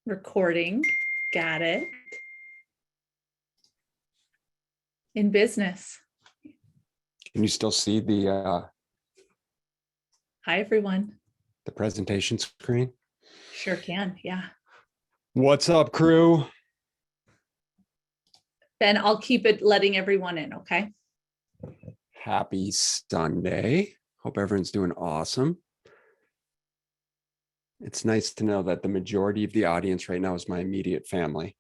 Recording. Got it. In business. Can you still see the Hi, everyone. presentation screen? Sure can. Yeah. What's up, crew? Ben, I'll keep it letting everyone in. Okay. Happy Sunday. Hope everyone's doing awesome. It's nice to know that the majority of the audience right now is my immediate family.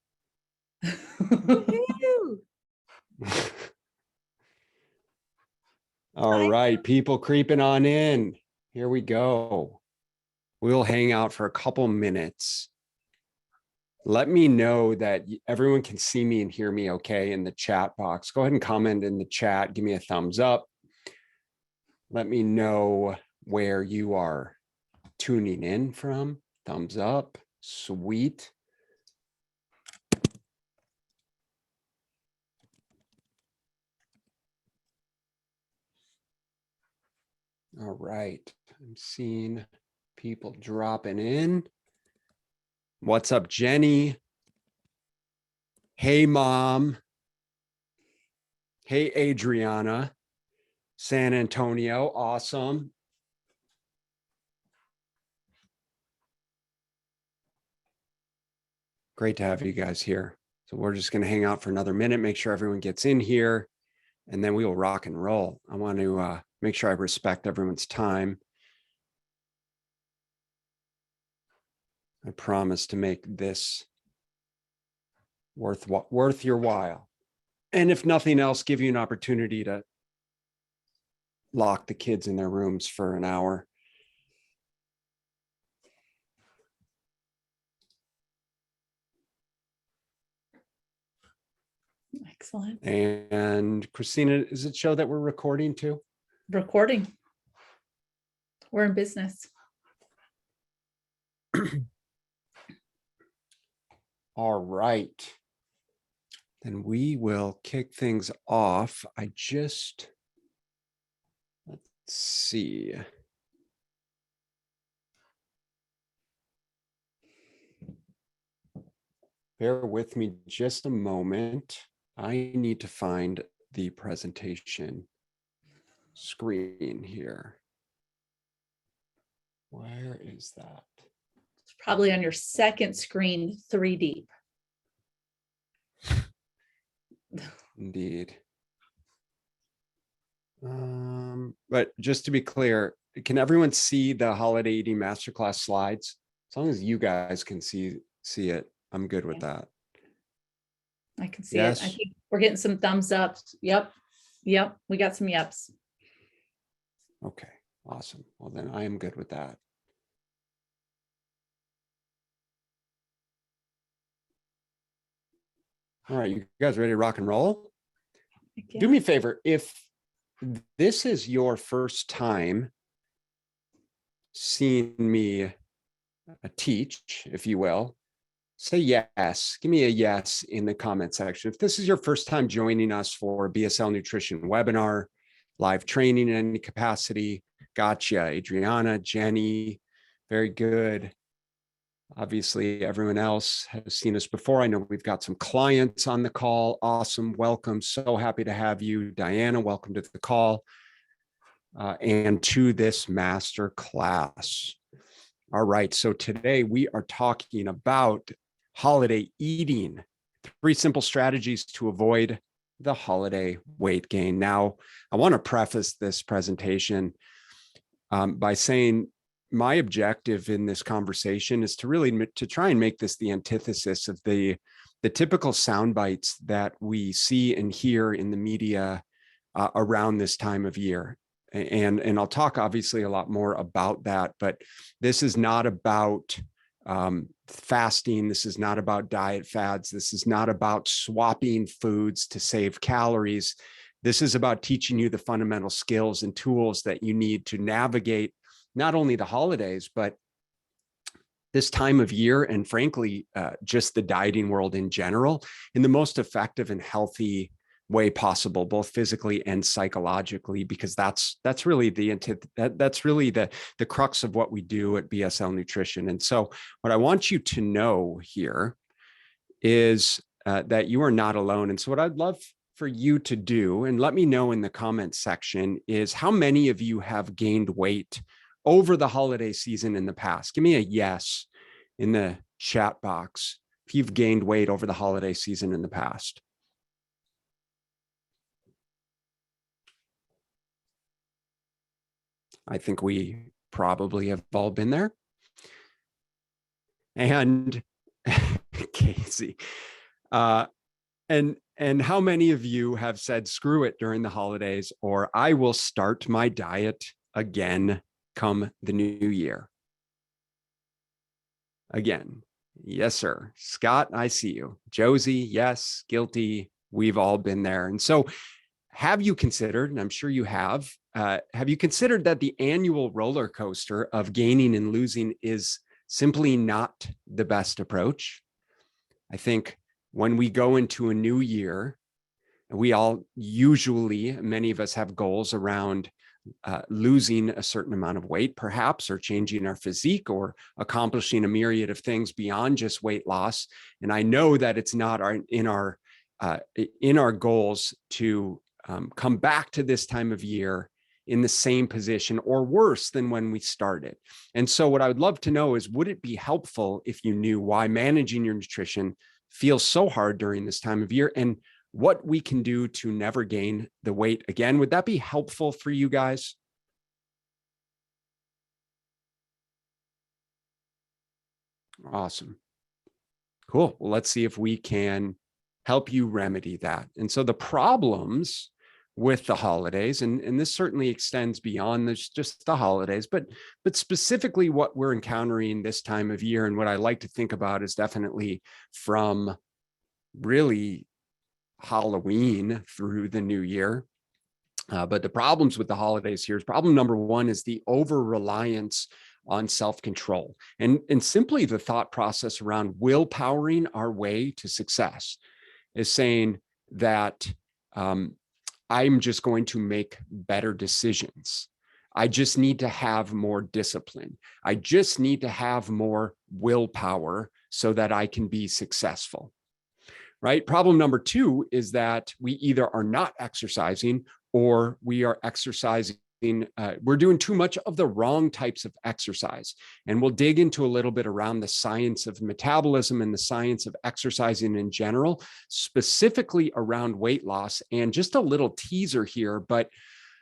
All right, people creeping on in. Here we go. We'll hang out for a couple minutes. Let me know that everyone can see me and hear me okay in the chat box. Go ahead and comment in the chat. Give me a thumbs up. Let me know where you are tuning in from. Thumbs up. Sweet. All right. I'm seeing people dropping in. What's up, Jenny? Hey, Mom. Hey, Adriana. San Antonio. Awesome. Great to have you guys here. So we're just going to hang out for another minute, make sure everyone gets in here, and then we will rock and roll. I want to make sure I respect everyone's time. I promise to make this worth your while. And if nothing else, give you an opportunity to lock the kids in their rooms for an hour. Excellent. And Christina, does it show that we're recording too? Recording. We're in business. All right. Then we will kick things off. Let's see. Bear with me just a moment. I need to find the presentation screen here. Where is that? It's probably on your second screen, 3 deep. Indeed. But just to be clear, can everyone see the holiday eating masterclass slides? As long as you guys can see it, I'm good with that. I can see it. I think we're getting some thumbs up. Yep. We got some yeps. Okay, awesome. Well, then I am good with that. All right, you guys ready to rock and roll? Do me a favor. If this is your first time seeing me teach, if you will, say yes. Give me a yes in the comment section. If this is your first time joining us for BSL Nutrition webinar, live training in any capacity, gotcha. Adriana, Jenny, very good. Obviously, everyone else has seen us before. I know we've got some clients on the call. Awesome. Welcome. So happy to have you. Diana, welcome to the call and to this master class. All right. So today we are talking about holiday eating, 3 simple strategies to avoid the holiday weight gain. Now, I want to preface this presentation by saying my objective in this conversation is to try and make this the antithesis of the typical sound bites that we see and hear in the media around this time of year. And I'll talk obviously a lot more about that, but this is not about fasting. This is not about diet fads. This is not about swapping foods to save calories. This is about teaching you the fundamental skills and tools that you need to navigate not only the holidays, but this time of year, and frankly, just the dieting world in general, in the most effective and healthy way possible, both physically and psychologically, because that's really that's really the crux of what we do at BSL Nutrition. And so what I want you to know here is that you are not alone. And so what I'd love for you to do, and let me know in the comments section, is how many of you have gained weight over the holiday season in the past? Give me a yes in the chat box if you've gained weight over the holiday season in the past. I think we probably have all been there. And Casey, and how many of you have said, screw it during the holidays, or I will start my diet again come the new year? Again, yes, sir. Scott, I see you. Josie, yes, guilty. We've all been there. And so have you considered, and I'm sure you have you considered that the annual roller coaster of gaining and losing is simply not the best approach? I think when we go into a new year, we all usually, many of us have goals around losing a certain amount of weight, perhaps, or changing our physique, or accomplishing a myriad of things beyond just weight loss. And I know that it's not in our goals to come back to this time of year in the same position or worse than when we started. And so what I would love to know is, would it be helpful if you knew why managing your nutrition feels so hard during this time of year, and what we can do to never gain the weight again? Would that be helpful for you guys? Awesome. Cool. Well, let's see if we can help you remedy that. And so the problems with the holidays, and this certainly extends beyond just the holidays, but specifically what we're encountering this time of year, and what I like to think about is definitely from really Halloween through the new year. But the problems with the holidays here is, problem number one is the over-reliance on self-control, and simply the thought process around willpowering our way to success is saying that I'm just going to make better decisions. I just need to have more discipline. I just need to have more willpower so that I can be successful. Right? Problem number two is that we either are not exercising, or we are exercising. We're doing too much of the wrong types of exercise. And we'll dig into a little bit around the science of metabolism and the science of exercising in general, specifically around weight loss. And just a little teaser here, but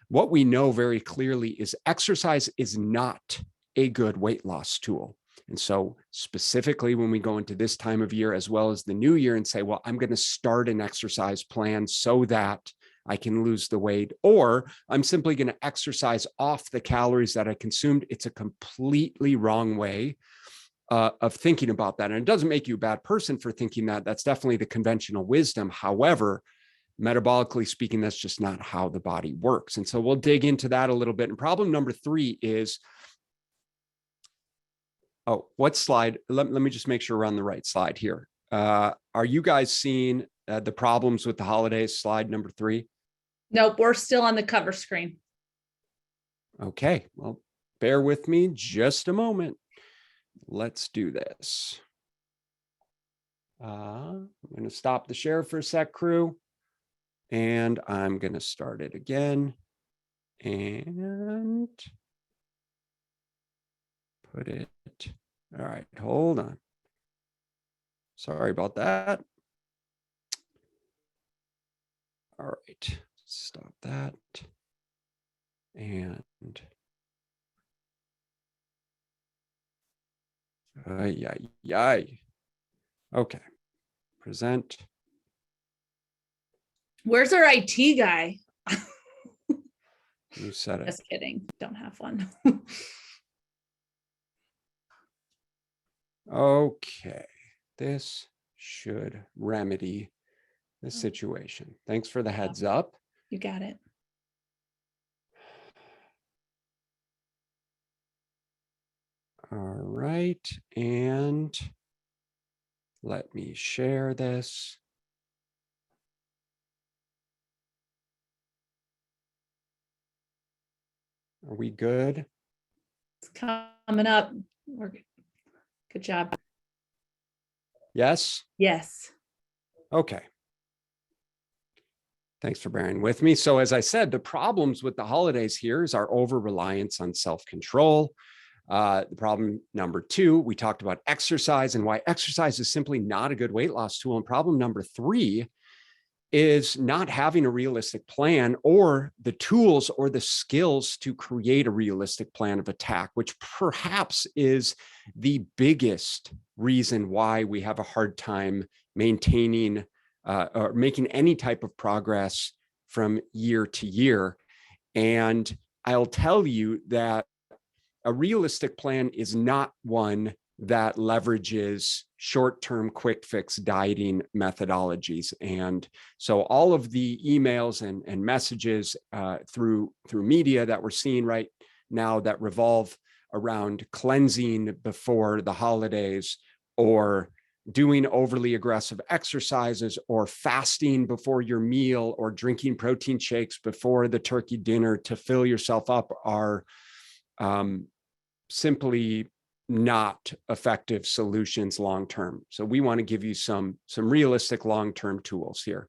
what we know very clearly is exercise is not a good weight loss tool. And so specifically when we go into this time of year, as well as the new year, and say, well, I'm going to start an exercise plan so that I can lose the weight, or I'm simply going to exercise off the calories that I consumed, it's a completely wrong way of thinking about that. And it doesn't make you a bad person for thinking that. That's definitely the conventional wisdom. However, metabolically speaking, that's just not how the body works. And so we'll dig into that a little bit. And problem number three is, oh, what slide? Let me just make sure we're on the right slide here. Are you guys seeing the problems with the holidays, slide number 3? Nope, we're still on the cover screen. Okay, well, bear with me just a moment. Let's do this. I'm going to stop the share for a sec, crew, and I'm going to start it again and put it. All right, hold on. Sorry about that. All right, stop that. And okay, present. Where's our IT guy? You said it. Just kidding. Don't have one. Okay, this should remedy the situation. Thanks for the heads up. You got it. All right, and let me share this. Are we good? It's coming up. Good job. Yes? Yes. Okay. Thanks for bearing with me. So as I said, the problems with the holidays here is our over-reliance on self-control. The problem number 2, we talked about exercise and why exercise is simply not a good weight loss tool. And problem number 3 is not having a realistic plan or the tools or the skills to create a realistic plan of attack, which perhaps is the biggest reason why we have a hard time maintaining or making any type of progress from year to year. And I'll tell you that a realistic plan is not one that leverages short-term quick fix dieting methodologies. And so all of the emails and messages through media that we're seeing right now that revolve around cleansing before the holidays, or doing overly aggressive exercises, or fasting before your meal, or drinking protein shakes before the turkey dinner to fill yourself up are simply not effective solutions long-term. So we want to give you some realistic long-term tools here.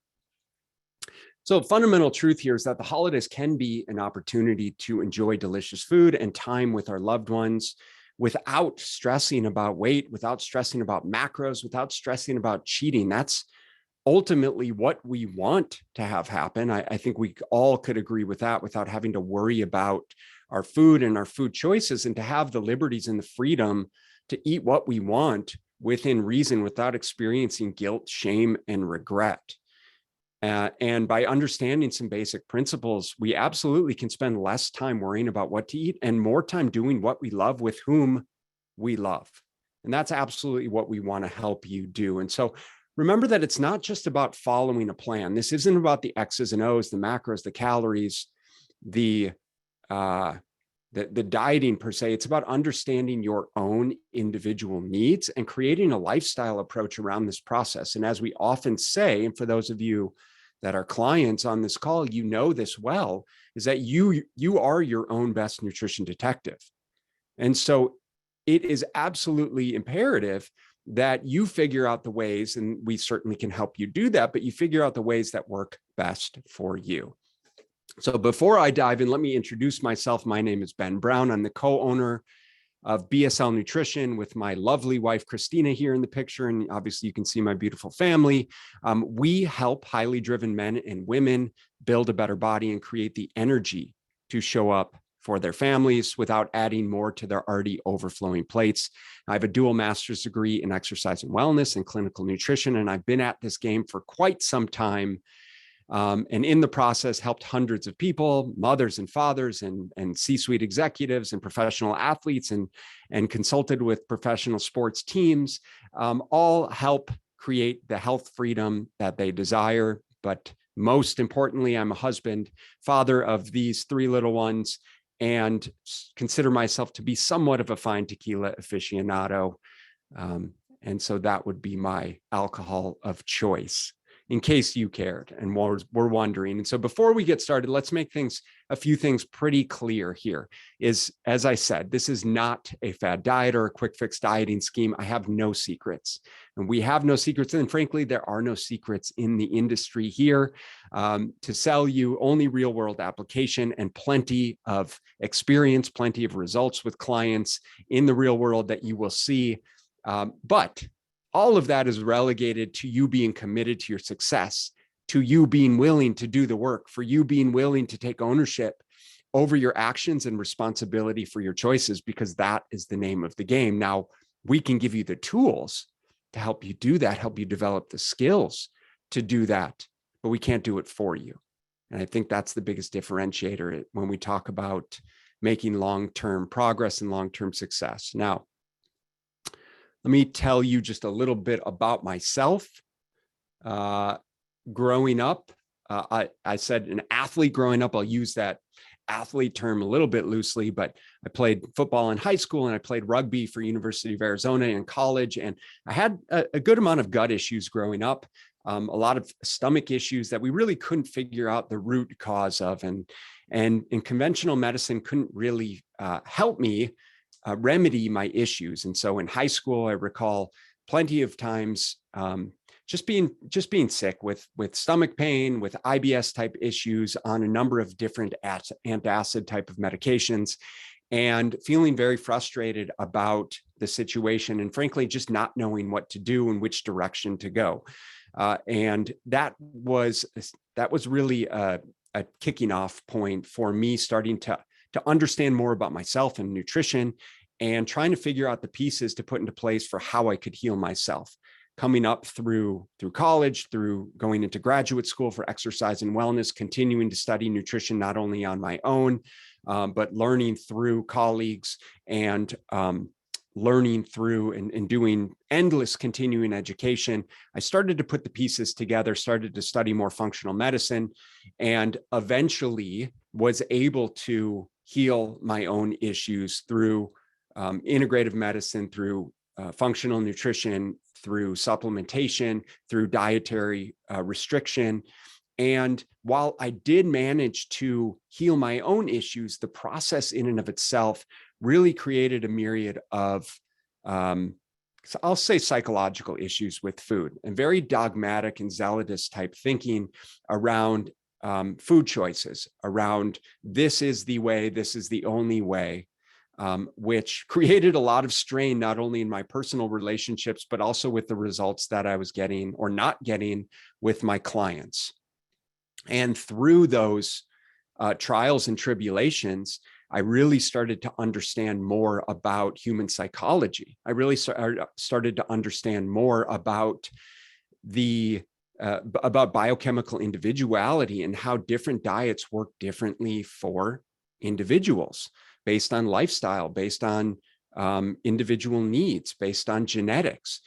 So fundamental truth here is that the holidays can be an opportunity to enjoy delicious food and time with our loved ones without stressing about weight, without stressing about macros, without stressing about cheating. That's ultimately what we want to have happen. I think we all could agree with that, without having to worry about our food and our food choices, and to have the liberties and the freedom to eat what we want within reason without experiencing guilt, shame, and regret. And by understanding some basic principles, we absolutely can spend less time worrying about what to eat and more time doing what we love with whom we love. And that's absolutely what we want to help you do. And so remember that it's not just about following a plan. This isn't about the X's and O's, the macros, the calories, the dieting per se. It's about understanding your own individual needs and creating a lifestyle approach around this process. And as we often say, and for those of you that are clients on this call, you know this well, is that you are your own best nutrition detective. And so it is absolutely imperative that you figure out the ways, and we certainly can help you do that, but you figure out the ways that work best for you. So before I dive in, let me introduce myself. My name is Ben Brown. I'm the co-owner of BSL Nutrition with my lovely wife, Christina, here in the picture. And obviously you can see my beautiful family. We help highly driven men and women build a better body and create the energy to show up for their families without adding more to their already overflowing plates. I have a dual master's degree in exercise and wellness and clinical nutrition, and I've been at this game for quite some time. And in the process, helped hundreds of people, mothers and fathers, and C-suite executives and professional athletes, and consulted with professional sports teams, all help create the health freedom that they desire. But most importantly, I'm a husband, father of these 3 little ones, and consider myself to be somewhat of a fine tequila aficionado. And so that would be my alcohol of choice, in case you cared and were wondering. And so before we get started, let's make a few things pretty clear here. Is, as I said, this is not a fad diet or a quick fix dieting scheme. I have no secrets, and we have no secrets. And frankly, there are no secrets in the industry here to sell you. Only real world application and plenty of experience, plenty of results with clients in the real world that you will see. But all of that is relegated to you being committed to your success, to you being willing to do the work, for you being willing to take ownership over your actions and responsibility for your choices, because that is the name of the game. Now, we can give you the tools to help you do that, help you develop the skills to do that, but we can't do it for you. And I think that's the biggest differentiator when we talk about making long-term progress and long-term success. Now, let me tell you just a little bit about myself. Growing up, I said an athlete growing up. I'll use that athlete term a little bit loosely, but I played football in high school and I played rugby for University of Arizona in college. And I had a good amount of gut issues growing up. a lot of stomach issues that we really couldn't figure out the root cause of. And in conventional medicine couldn't really help me remedy my issues. And so in high school, I recall plenty of times just being sick with stomach pain, with IBS type issues on a number of different antacid type of medications, and feeling very frustrated about the situation, and frankly, just not knowing what to do and which direction to go. And that was really a kicking off point for me, starting to understand more about myself and nutrition, and trying to figure out the pieces to put into place for how I could heal myself. Coming up through college, through going into graduate school for exercise and wellness, continuing to study nutrition, not only on my own, but learning through colleagues, and learning through and doing endless continuing education. I started to put the pieces together, started to study more functional medicine, and eventually was able to heal my own issues through integrative medicine, through functional nutrition, through supplementation, through dietary restriction. And while I did manage to heal my own issues, the process in and of itself really created a myriad of, I'll say, psychological issues with food, and very dogmatic and zealotous type thinking around food choices, around this is the way, this is the only way, which created a lot of strain, not only in my personal relationships, but also with the results that I was getting or not getting with my clients. And through those trials and tribulations, I really started to understand more about human psychology. I really started to understand more about about biochemical individuality and how different diets work differently for individuals, based on lifestyle, based on individual needs, based on genetics.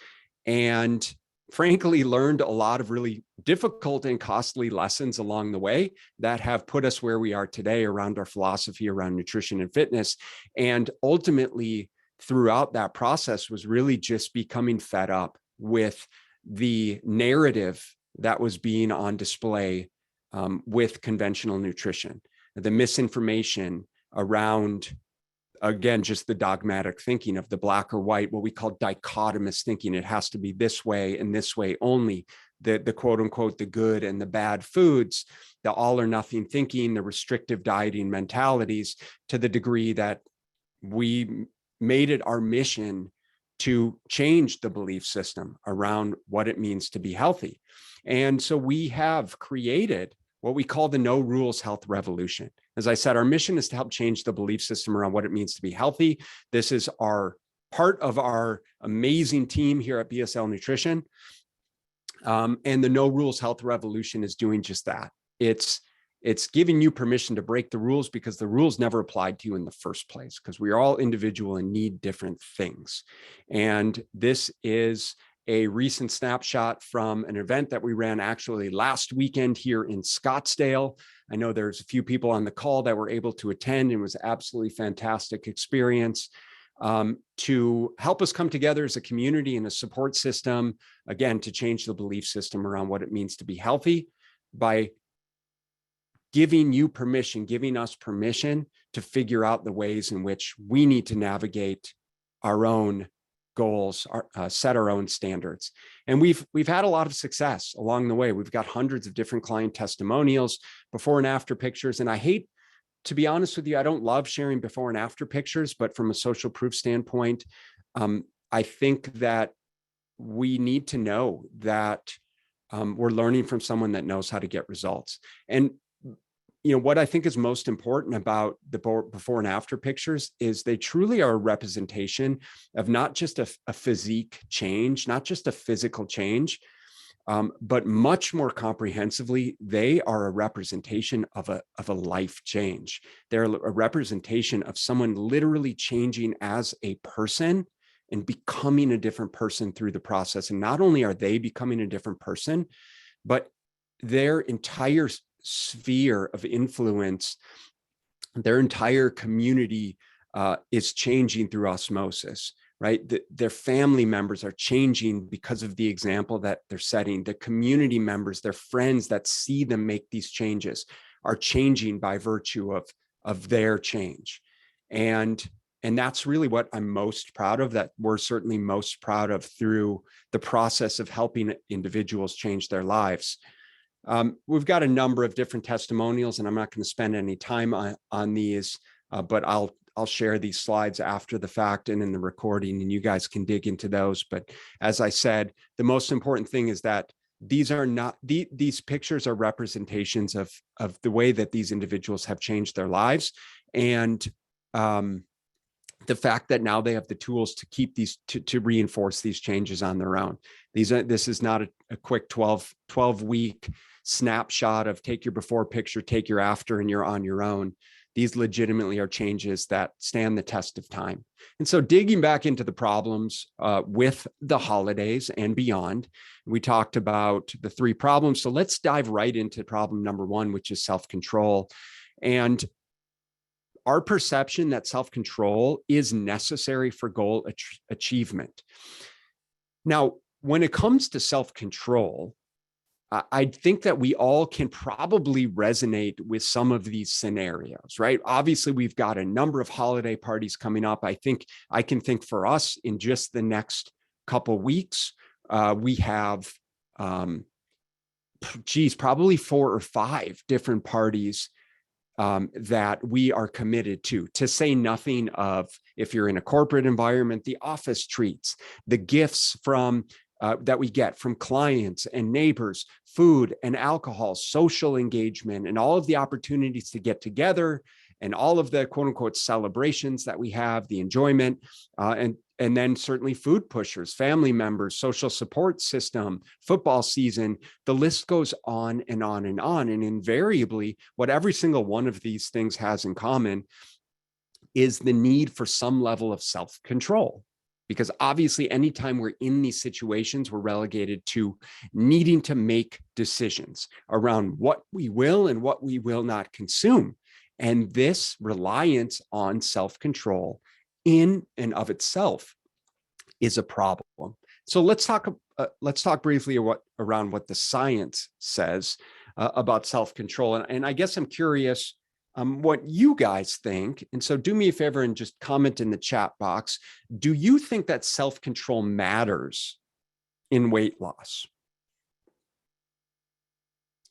And frankly, learned a lot of really difficult and costly lessons along the way that have put us where we are today around our philosophy around nutrition and fitness. And ultimately, throughout that process, was really just becoming fed up with the narrative that was being on display with conventional nutrition, the misinformation around, again, just the dogmatic thinking of the black or white, what we call dichotomous thinking. It has to be this way and this way only. The quote unquote, the good and the bad foods, the all or nothing thinking, the restrictive dieting mentalities, to the degree that we made it our mission to change the belief system around what it means to be healthy. And so we have created what we call the No Rules Health Revolution. As I said, our mission is to help change the belief system around what it means to be healthy. This is our part of our amazing team here at BSL Nutrition. And the No Rules Health Revolution is doing just that. It's giving you permission to break the rules, because the rules never applied to you in the first place, because we are all individual and need different things. And this is a recent snapshot from an event that we ran actually last weekend here in Scottsdale. I know there's a few people on the call that were able to attend, and it was absolutely fantastic experience to help us come together as a community and a support system, again, to change the belief system around what it means to be healthy, by giving you permission, giving us permission to figure out the ways in which we need to navigate our own goals, set our own standards. And we've had a lot of success along the way. We've got hundreds of different client testimonials, before and after pictures. And I hate, to be honest with you, I don't love sharing before and after pictures, but from a social proof standpoint, I think that we need to know that we're learning from someone that knows how to get results. And what I think is most important about the before and after pictures is they truly are a representation of not just a physique change, not just a physical change, but much more comprehensively, they are a representation of a life change. They're a representation of someone literally changing as a person and becoming a different person through the process. And not only are they becoming a different person, but their entire sphere of influence, their entire community is changing through osmosis. right? Their family members are changing because of the example that they're setting. The community members, their friends that see them make these changes are changing by virtue of their change. And that's really what I'm most proud of, that we're certainly most proud of through the process of helping individuals change their lives. We've got a number of different testimonials, and I'm not going to spend any time on these, but I'll share these slides after the fact and in the recording, and you guys can dig into those. But as I said, the most important thing is that these are not, these pictures are representations of the way that these individuals have changed their lives. And the fact that now they have the tools to keep these, to reinforce these changes on their own. This is not a quick 12-week snapshot of take your before picture, take your after, and you're on your own. These legitimately are changes that stand the test of time. And so digging back into the problems with the holidays and beyond, we talked about the 3 problems. So let's dive right into problem number 1, which is self-control. And our perception that self-control is necessary for goal achievement. Now, when it comes to self-control, I think that we all can probably resonate with some of these scenarios, right? Obviously, we've got a number of holiday parties coming up. I think I can think for us in just the next couple weeks, we have, probably 4 or 5 different parties that we are committed to say nothing of, if you're in a corporate environment, the office treats, the gifts from that we get from clients and neighbors, food and alcohol, social engagement, and all of the opportunities to get together, and all of the quote unquote celebrations that we have, the enjoyment, and then certainly food pushers, family members, social support system, football season, the list goes on and on and on. And invariably, what every single one of these things has in common is the need for some level of self-control. Because obviously, anytime we're in these situations, we're relegated to needing to make decisions around what we will and what we will not consume. And this reliance on self-control in and of itself is a problem. So let's talk briefly around what the science says about self-control. And I guess I'm curious what you guys think. And so do me a favor and just comment in the chat box. Do you think that self-control matters in weight loss?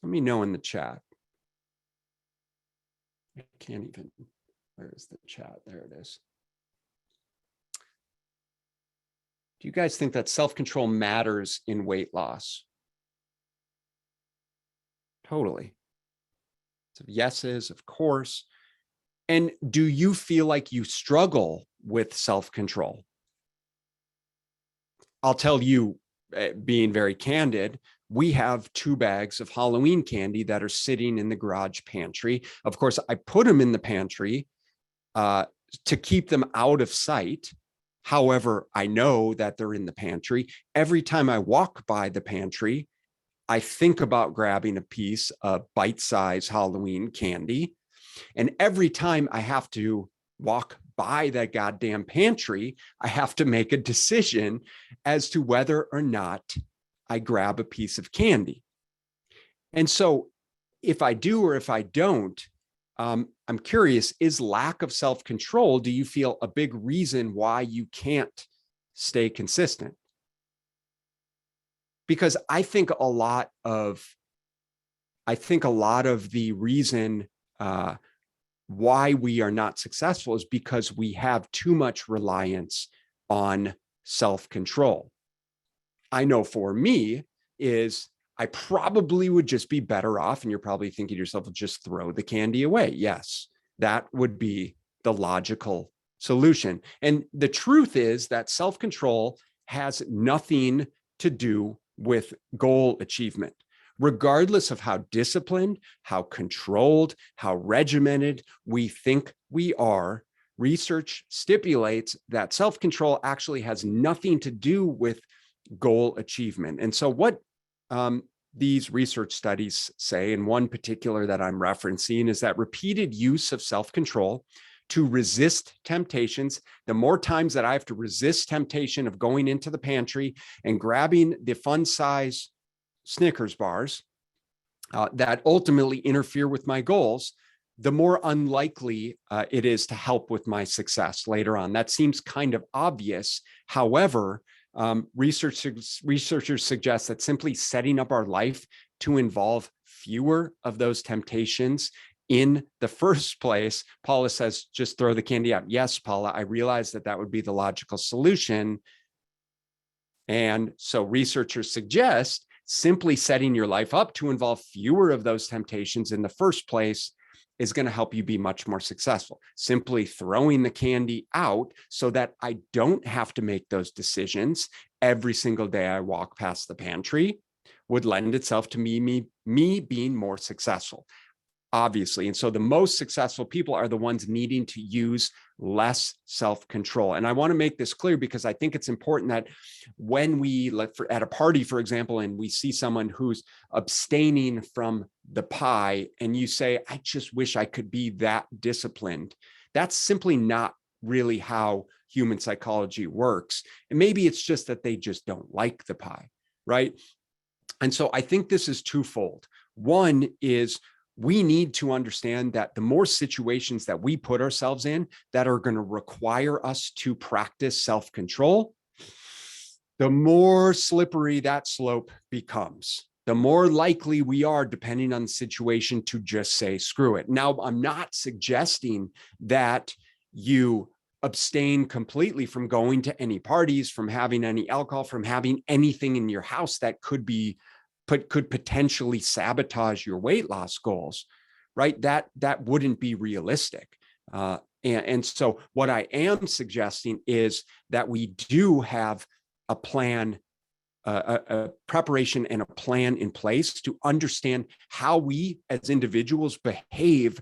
Let me know in the chat. I can't even, where is the chat? There it is. Do you guys think that self-control matters in weight loss? Totally. So yeses, of course. And do you feel like you struggle with self-control? I'll tell you, being very candid, we have 2 bags of Halloween candy that are sitting in the garage pantry. Of course, I put them in the pantry to keep them out of sight. However, I know that they're in the pantry. Every time I walk by the pantry, I think about grabbing a piece of bite-sized Halloween candy. And every time I have to walk by that goddamn pantry, I have to make a decision as to whether or not I grab a piece of candy. And so if I do or if I don't, I'm curious, is lack of self-control, do you feel a big reason why you can't stay consistent? Because I think a lot of the reason why we are not successful is because we have too much reliance on self-control. I know for me is I probably would just be better off, and you're probably thinking to yourself, just throw the candy away. Yes, that would be the logical solution. And the truth is that self-control has nothing to do with goal achievement. Regardless of how disciplined, how controlled, how regimented we think we are, research stipulates that self-control actually has nothing to do with goal achievement. And so what these research studies say, and one particular that I'm referencing, is that repeated use of self-control to resist temptations. The more times that I have to resist temptation of going into the pantry and grabbing the fun size Snickers bars that ultimately interfere with my goals, the more unlikely it is to help with my success later on. That seems kind of obvious. However, researchers suggest that simply setting up our life to involve fewer of those temptations in the first place. Paula says, just throw the candy out. Yes, Paula, I realize that that would be the logical solution. And so researchers suggest simply setting your life up to involve fewer of those temptations in the first place is going to help you be much more successful. Simply throwing the candy out so that I don't have to make those decisions every single day I walk past the pantry would lend itself to me being more successful, obviously. And so the most successful people are the ones needing to use less self-control. And I want to make this clear because I think it's important that when we at a party, for example, and we see someone who's abstaining from the pie and you say, I just wish I could be that disciplined. That's simply not really how human psychology works. And maybe it's just that they just don't like the pie, right? And so I think this is twofold. One is we need to understand that the more situations that we put ourselves in that are going to require us to practice self-control, the more slippery that slope becomes. The more likely we are, depending on the situation, to just say, screw it. Now, I'm not suggesting that you abstain completely from going to any parties, from having any alcohol, from having anything in your house that could potentially sabotage your weight loss goals, right? That wouldn't be realistic. And so what I am suggesting is that we do have a plan, a preparation and a plan in place to understand how we as individuals behave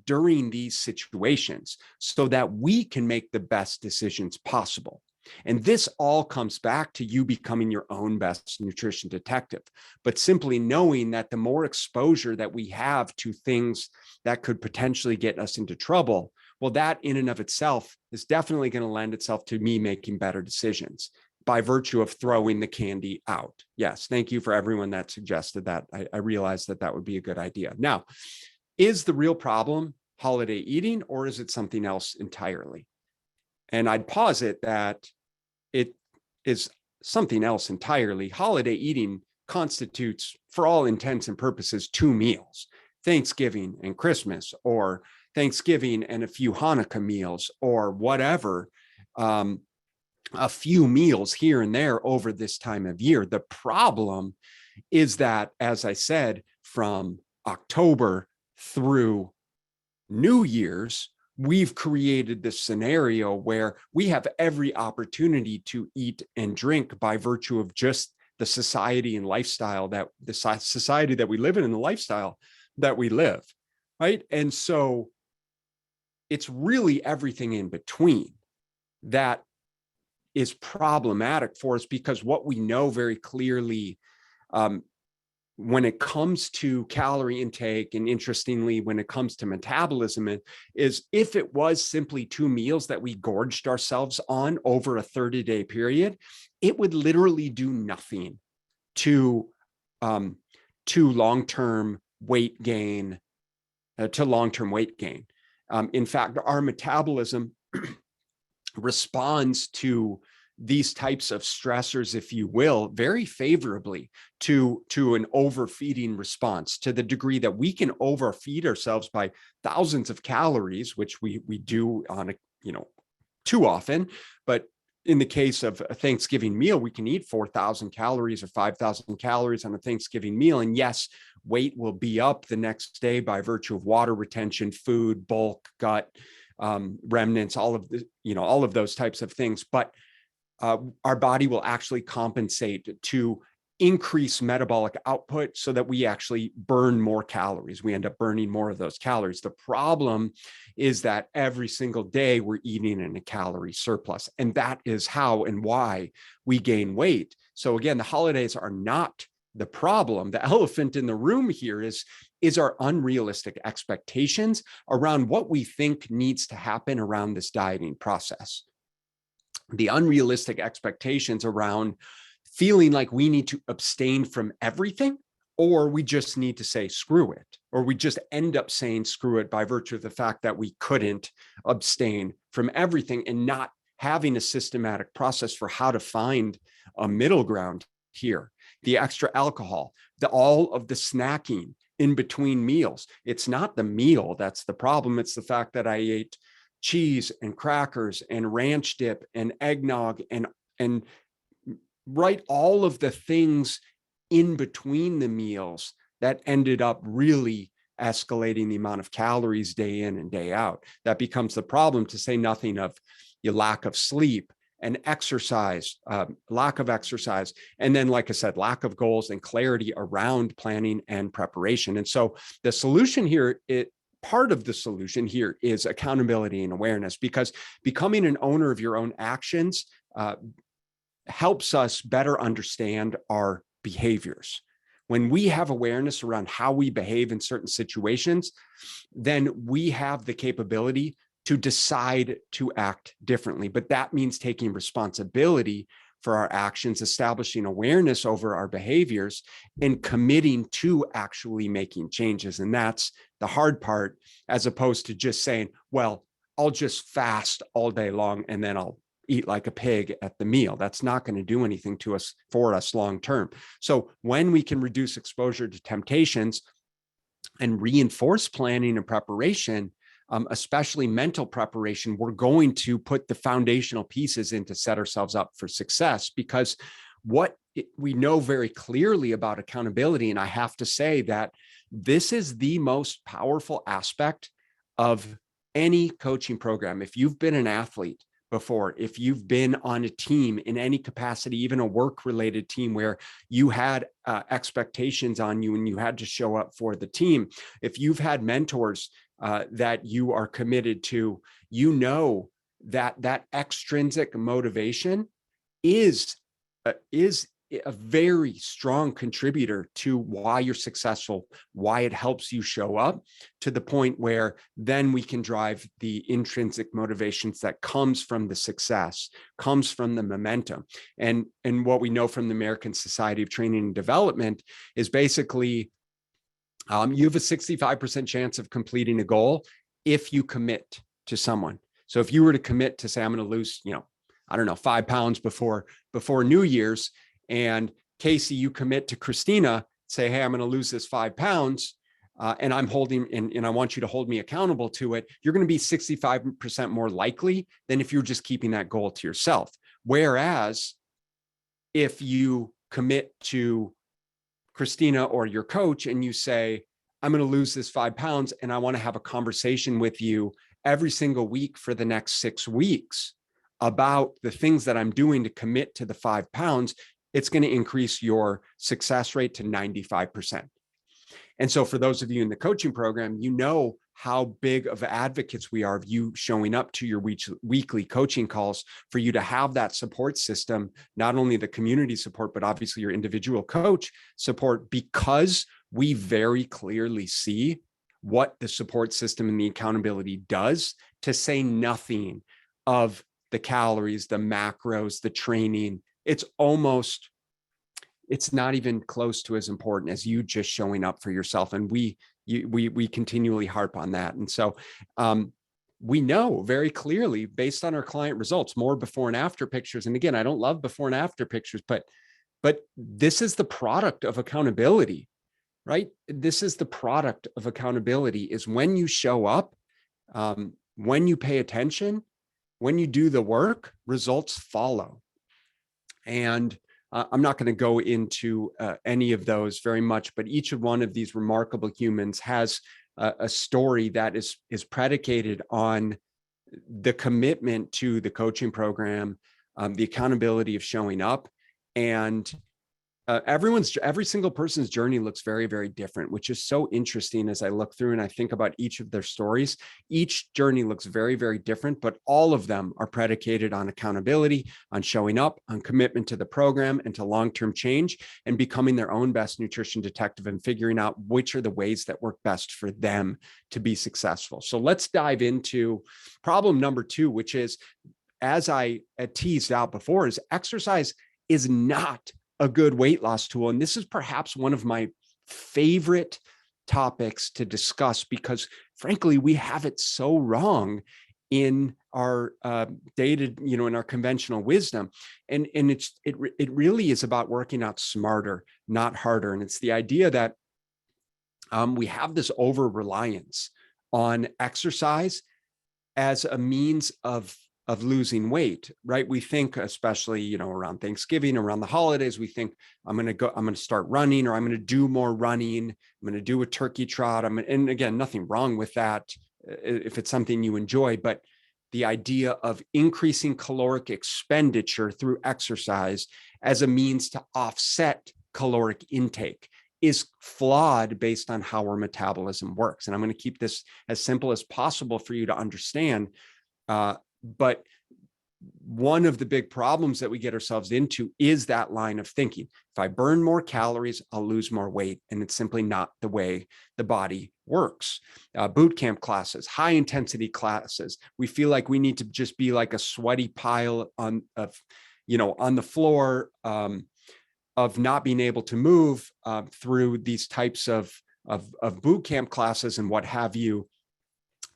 during these situations so that we can make the best decisions possible. And this all comes back to you becoming your own best nutrition detective, but simply knowing that the more exposure that we have to things that could potentially get us into trouble, well, that in and of itself is definitely going to lend itself to me making better decisions by virtue of throwing the candy out. Yes, thank you for everyone that suggested that. I realized that would be a good idea. Now, is the real problem holiday eating, or is it something else entirely? And I'd posit that it is something else entirely. Holiday eating constitutes, for all intents and purposes, 2 meals, Thanksgiving and Christmas, or Thanksgiving and a few Hanukkah meals, or whatever, a few meals here and there over this time of year. The problem is that, as I said, from October through New Year's, we've created this scenario where we have every opportunity to eat and drink by virtue of just the society and lifestyle that the society that we live in and the lifestyle that we live, right? And so it's really everything in between that is problematic for us, because what we know very clearly when it comes to calorie intake, and interestingly, when it comes to metabolism, is if it was simply 2 meals that we gorged ourselves on over a 30-day period, it would literally do nothing to long-term weight gain, in fact, our metabolism responds to these types of stressors, if you will, very favorably to an overfeeding response, to the degree that we can overfeed ourselves by thousands of calories, which we do on too often. But in the case of a Thanksgiving meal, we can eat 4,000 calories or 5,000 calories on a Thanksgiving meal. And yes, weight will be up the next day by virtue of water retention, food, bulk, gut, remnants, all of those types of things. But our body will actually compensate to increase metabolic output so that we actually burn more calories. We end up burning more of those calories. The problem is that every single day we're eating in a calorie surplus, and that is how and why we gain weight. So again, the holidays are not the problem. The elephant in the room here is is our unrealistic expectations around what we think needs to happen around this dieting process. The unrealistic expectations around feeling like we need to abstain from everything, or we just need to say, screw it, or we just end up saying, screw it, by virtue of the fact that we couldn't abstain from everything, and not having a systematic process for how to find a middle ground here. The extra alcohol, all of the snacking in between meals. It's not the meal that's the problem. It's the fact that I ate cheese and crackers and ranch dip and eggnog and right, all of the things in between the meals that ended up really escalating the amount of calories day in and day out. That becomes the problem, to say nothing of your lack of sleep and exercise, lack of exercise. And then, like I said, lack of goals and clarity around planning and preparation. And so the solution here, part of the solution here is accountability and awareness, because becoming an owner of your own actions helps us better understand our behaviors. When we have awareness around how we behave in certain situations, then we have the capability to decide to act differently. But that means taking responsibility for our actions, establishing awareness over our behaviors, and committing to actually making changes. And that's the hard part, as opposed to just saying, well, I'll just fast all day long and then I'll eat like a pig at the meal. That's not going to do anything for us long term. So when we can reduce exposure to temptations and reinforce planning and preparation, especially mental preparation, we're going to put the foundational pieces in to set ourselves up for success. Because what we know very clearly about accountability, and I have to say that this is the most powerful aspect of any coaching program. If you've been an athlete before, if you've been on a team in any capacity, even a work-related team where you had expectations on you and you had to show up for the team, if you've had mentors that you are committed to, you know that extrinsic motivation is a very strong contributor to why you're successful, why it helps you show up, to the point where then we can drive the intrinsic motivations that comes from the success, comes from the momentum. And what we know from the American Society of Training and Development is basically you have a 65% chance of completing a goal if you commit to someone. So if you were to commit to say, I'm going to lose, 5 pounds before New Year's, and Casey, you commit to Christina, say, hey, I'm going to lose this 5 pounds, and I'm holding, and I want you to hold me accountable to it. You're going to be 65% more likely than if you're just keeping that goal to yourself. Whereas if you commit to Christina or your coach and you say, I'm going to lose this 5 pounds and I want to have a conversation with you every single week for the next 6 weeks about the things that I'm doing to commit to the 5 pounds, it's going to increase your success rate to 95%. And so for those of you in the coaching program, you know how big of advocates we are of you showing up to your weekly coaching calls, for you to have that support system, not only the community support, but obviously your individual coach support, because we very clearly see what the support system and the accountability does, to say nothing of the calories, the macros, the training. It's not even close to as important as you just showing up for yourself. And we continually harp on that. And so we know very clearly, based on our client results, more before and after pictures. And again, I don't love before and after pictures, but this is the product of accountability, right? This is the product of accountability, is when you show up, when you pay attention, when you do the work, results follow. And I'm not going to go into any of those very much, but each one of these remarkable humans has a story that is predicated on the commitment to the coaching program, the accountability of showing up, and every single person's journey looks very, very different, which is so interesting as I look through and I think about each of their stories. Each journey looks very, very different, but all of them are predicated on accountability, on showing up, on commitment to the program and to long-term change, and becoming their own best nutrition detective and figuring out which are the ways that work best for them to be successful. So let's dive into problem number 2, which is, as I teased out before, is exercise is not a good weight loss tool. And this is perhaps one of my favorite topics to discuss because, frankly, we have it so wrong in our in our conventional wisdom. And it really is about working out smarter, not harder. And it's the idea that we have this over-reliance on exercise as a means of losing weight, right? We think, especially, around Thanksgiving, around the holidays, we think I'm going to start running, or I'm going to do more running. I'm going to do a turkey trot. And again, nothing wrong with that if it's something you enjoy, but the idea of increasing caloric expenditure through exercise as a means to offset caloric intake is flawed based on how our metabolism works. And I'm going to keep this as simple as possible for you to understand. But one of the big problems that we get ourselves into is that line of thinking. If I burn more calories, I'll lose more weight. And it's simply not the way the body works. Boot camp classes, high intensity classes, we feel like we need to just be like a sweaty pile on the floor of not being able to move through these types of boot camp classes and what have you.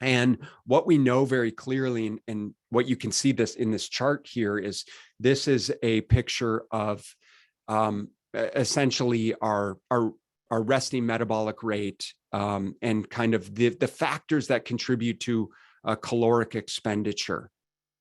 And what we know very clearly, and what you can see this in this chart here, is this is a picture of essentially our resting metabolic rate and kind of the factors that contribute to caloric expenditure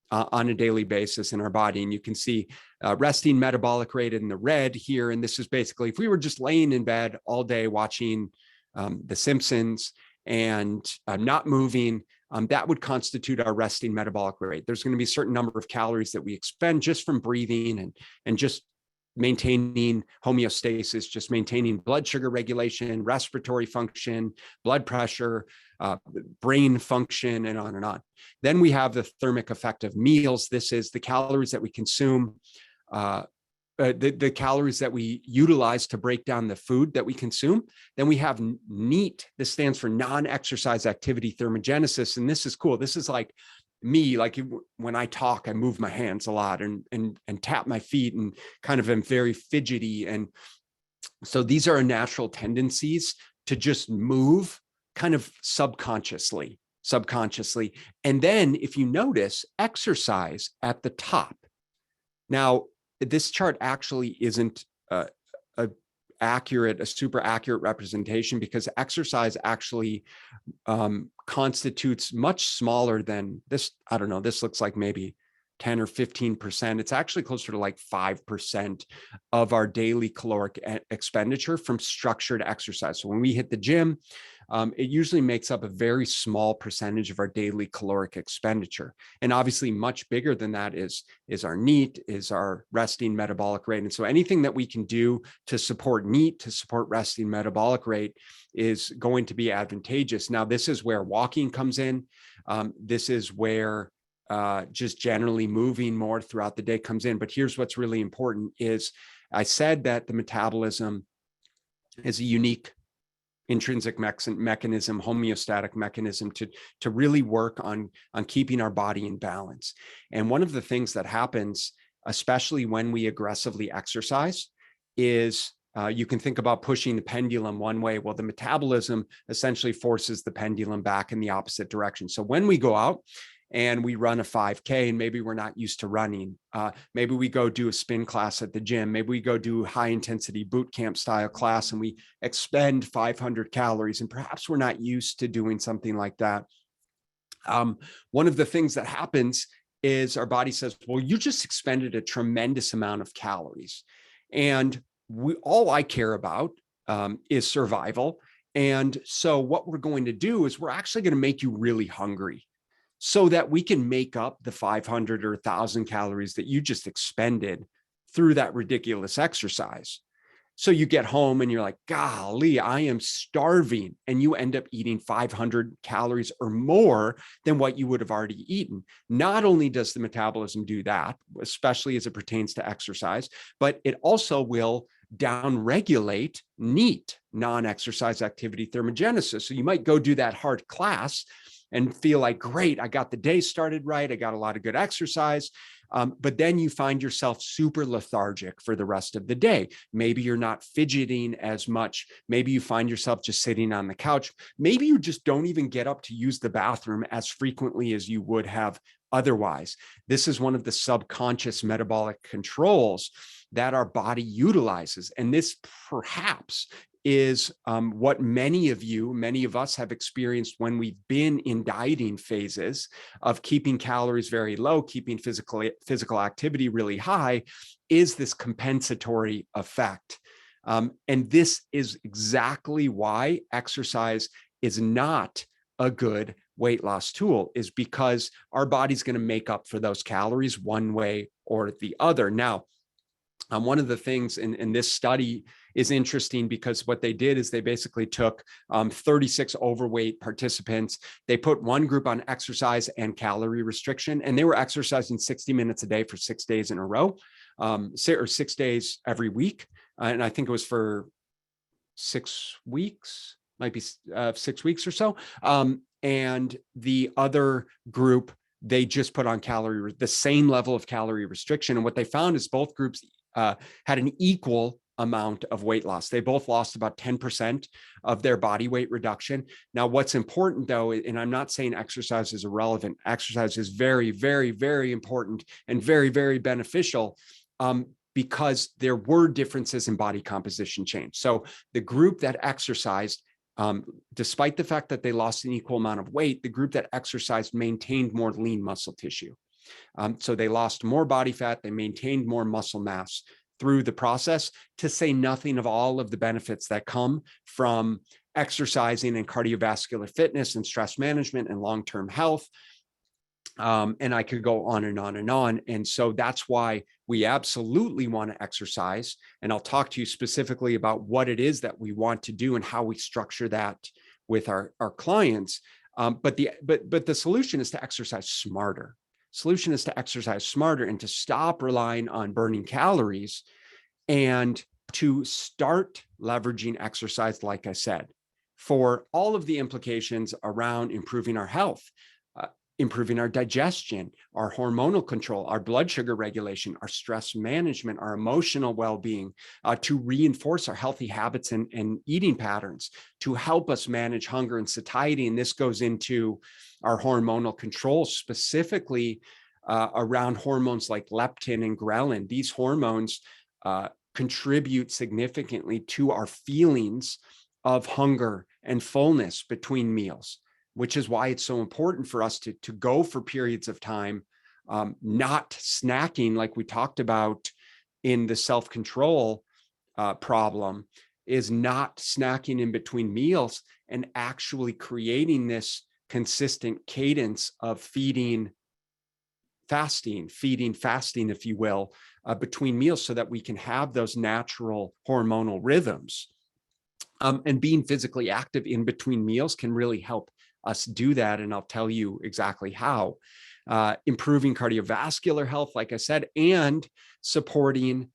on a daily basis in our body. And you can see resting metabolic rate in the red here. And this is basically, if we were just laying in bed all day watching The Simpsons and not moving, that would constitute our resting metabolic rate. There's going to be a certain number of calories that we expend just from breathing and just maintaining homeostasis, just maintaining blood sugar regulation, respiratory function, blood pressure, brain function, and on and on. Then we have the thermic effect of meals. This is the calories that we consume, the calories that we utilize to break down the food that we consume. Then we have NEAT. This stands for non-exercise activity thermogenesis. And this is cool. This is like me, like when I talk, I move my hands a lot and tap my feet and kind of am very fidgety. And so these are our natural tendencies to just move kind of subconsciously. And then if you notice, exercise at the top. Now, this chart actually isn't a super accurate representation, because exercise actually constitutes much smaller than this. I don't know, this looks like maybe 10 or 15%. It's actually closer to like 5% of our daily caloric expenditure from structured exercise. So when we hit the gym, it usually makes up a very small percentage of our daily caloric expenditure. And obviously much bigger than that is our NEAT, is our resting metabolic rate. And so anything that we can do to support NEAT, to support resting metabolic rate, is going to be advantageous. Now, this is where walking comes in. This is where just generally moving more throughout the day comes in. But here's what's really important is, I said that the metabolism is a unique intrinsic mechanism, homeostatic mechanism to really work on keeping our body in balance. And one of the things that happens, especially when we aggressively exercise, is you can think about pushing the pendulum one way. Well, the metabolism essentially forces the pendulum back in the opposite direction. So when we go out and we run a 5K, and maybe we're not used to running, maybe we go do a spin class at the gym, maybe we go do high intensity boot camp style class and we expend 500 calories, and perhaps we're not used to doing something like that. One of the things that happens is our body says, well, you just expended a tremendous amount of calories, and all I care about is survival. And so what we're going to do is we're actually going to make you really hungry, so that we can make up the 500 or 1,000 calories that you just expended through that ridiculous exercise. So you get home and you're like, golly, I am starving. And you end up eating 500 calories or more than what you would have already eaten. Not only does the metabolism do that, especially as it pertains to exercise, but it also will downregulate NEAT, non-exercise activity thermogenesis. So you might go do that hard class and feel like, great, I got the day started right. I got a lot of good exercise. But then you find yourself super lethargic for the rest of the day. Maybe you're not fidgeting as much. Maybe you find yourself just sitting on the couch. Maybe you just don't even get up to use the bathroom as frequently as you would have otherwise. This is one of the subconscious metabolic controls that our body utilizes. And this perhaps is what many of us have experienced when we've been in dieting phases of keeping calories very low, keeping physical activity really high, is this compensatory effect. And this is exactly why exercise is not a good weight loss tool, is because our body's going to make up for those calories one way or the other. Now, one of the things in this study is interesting because what they did is they basically took 36 overweight participants. They put one group on exercise and calorie restriction, and they were exercising 60 minutes a day for 6 days in a row, or 6 days every week. And I think it was for 6 weeks, might be 6 weeks or so. And the other group, they just put on the same level of calorie restriction. And what they found is both groups had an equal amount of weight loss. They both lost about 10% of their body weight reduction. Now, what's important though, and I'm not saying exercise is irrelevant, exercise is very, very, very important and very, very beneficial, because there were differences in body composition change. So the group that exercised, despite the fact that they lost an equal amount of weight, the group that exercised maintained more lean muscle tissue. So they lost more body fat, they maintained more muscle mass through the process, to say nothing of all of the benefits that come from exercising and cardiovascular fitness and stress management and long-term health. And I could go on and on and on. And so that's why we absolutely want to exercise. And I'll talk to you specifically about what it is that we want to do and how we structure that with our clients. But the solution is to exercise smarter. Solution is to exercise smarter and to stop relying on burning calories and to start leveraging exercise, like I said, for all of the implications around improving our health, improving our digestion, our hormonal control, our blood sugar regulation, our stress management, our emotional well-being, to reinforce our healthy habits and eating patterns, to help us manage hunger and satiety. And this goes into our hormonal control, specifically around hormones like leptin and ghrelin. These hormones contribute significantly to our feelings of hunger and fullness between meals, which is why it's so important for us to go for periods of time, not snacking like we talked about in the self-control problem, is not snacking in between meals and actually creating this consistent cadence of feeding, fasting, if you will, between meals, so that we can have those natural hormonal rhythms. And being physically active in between meals can really help us do that. And I'll tell you exactly how. Improving cardiovascular health, like I said, and supporting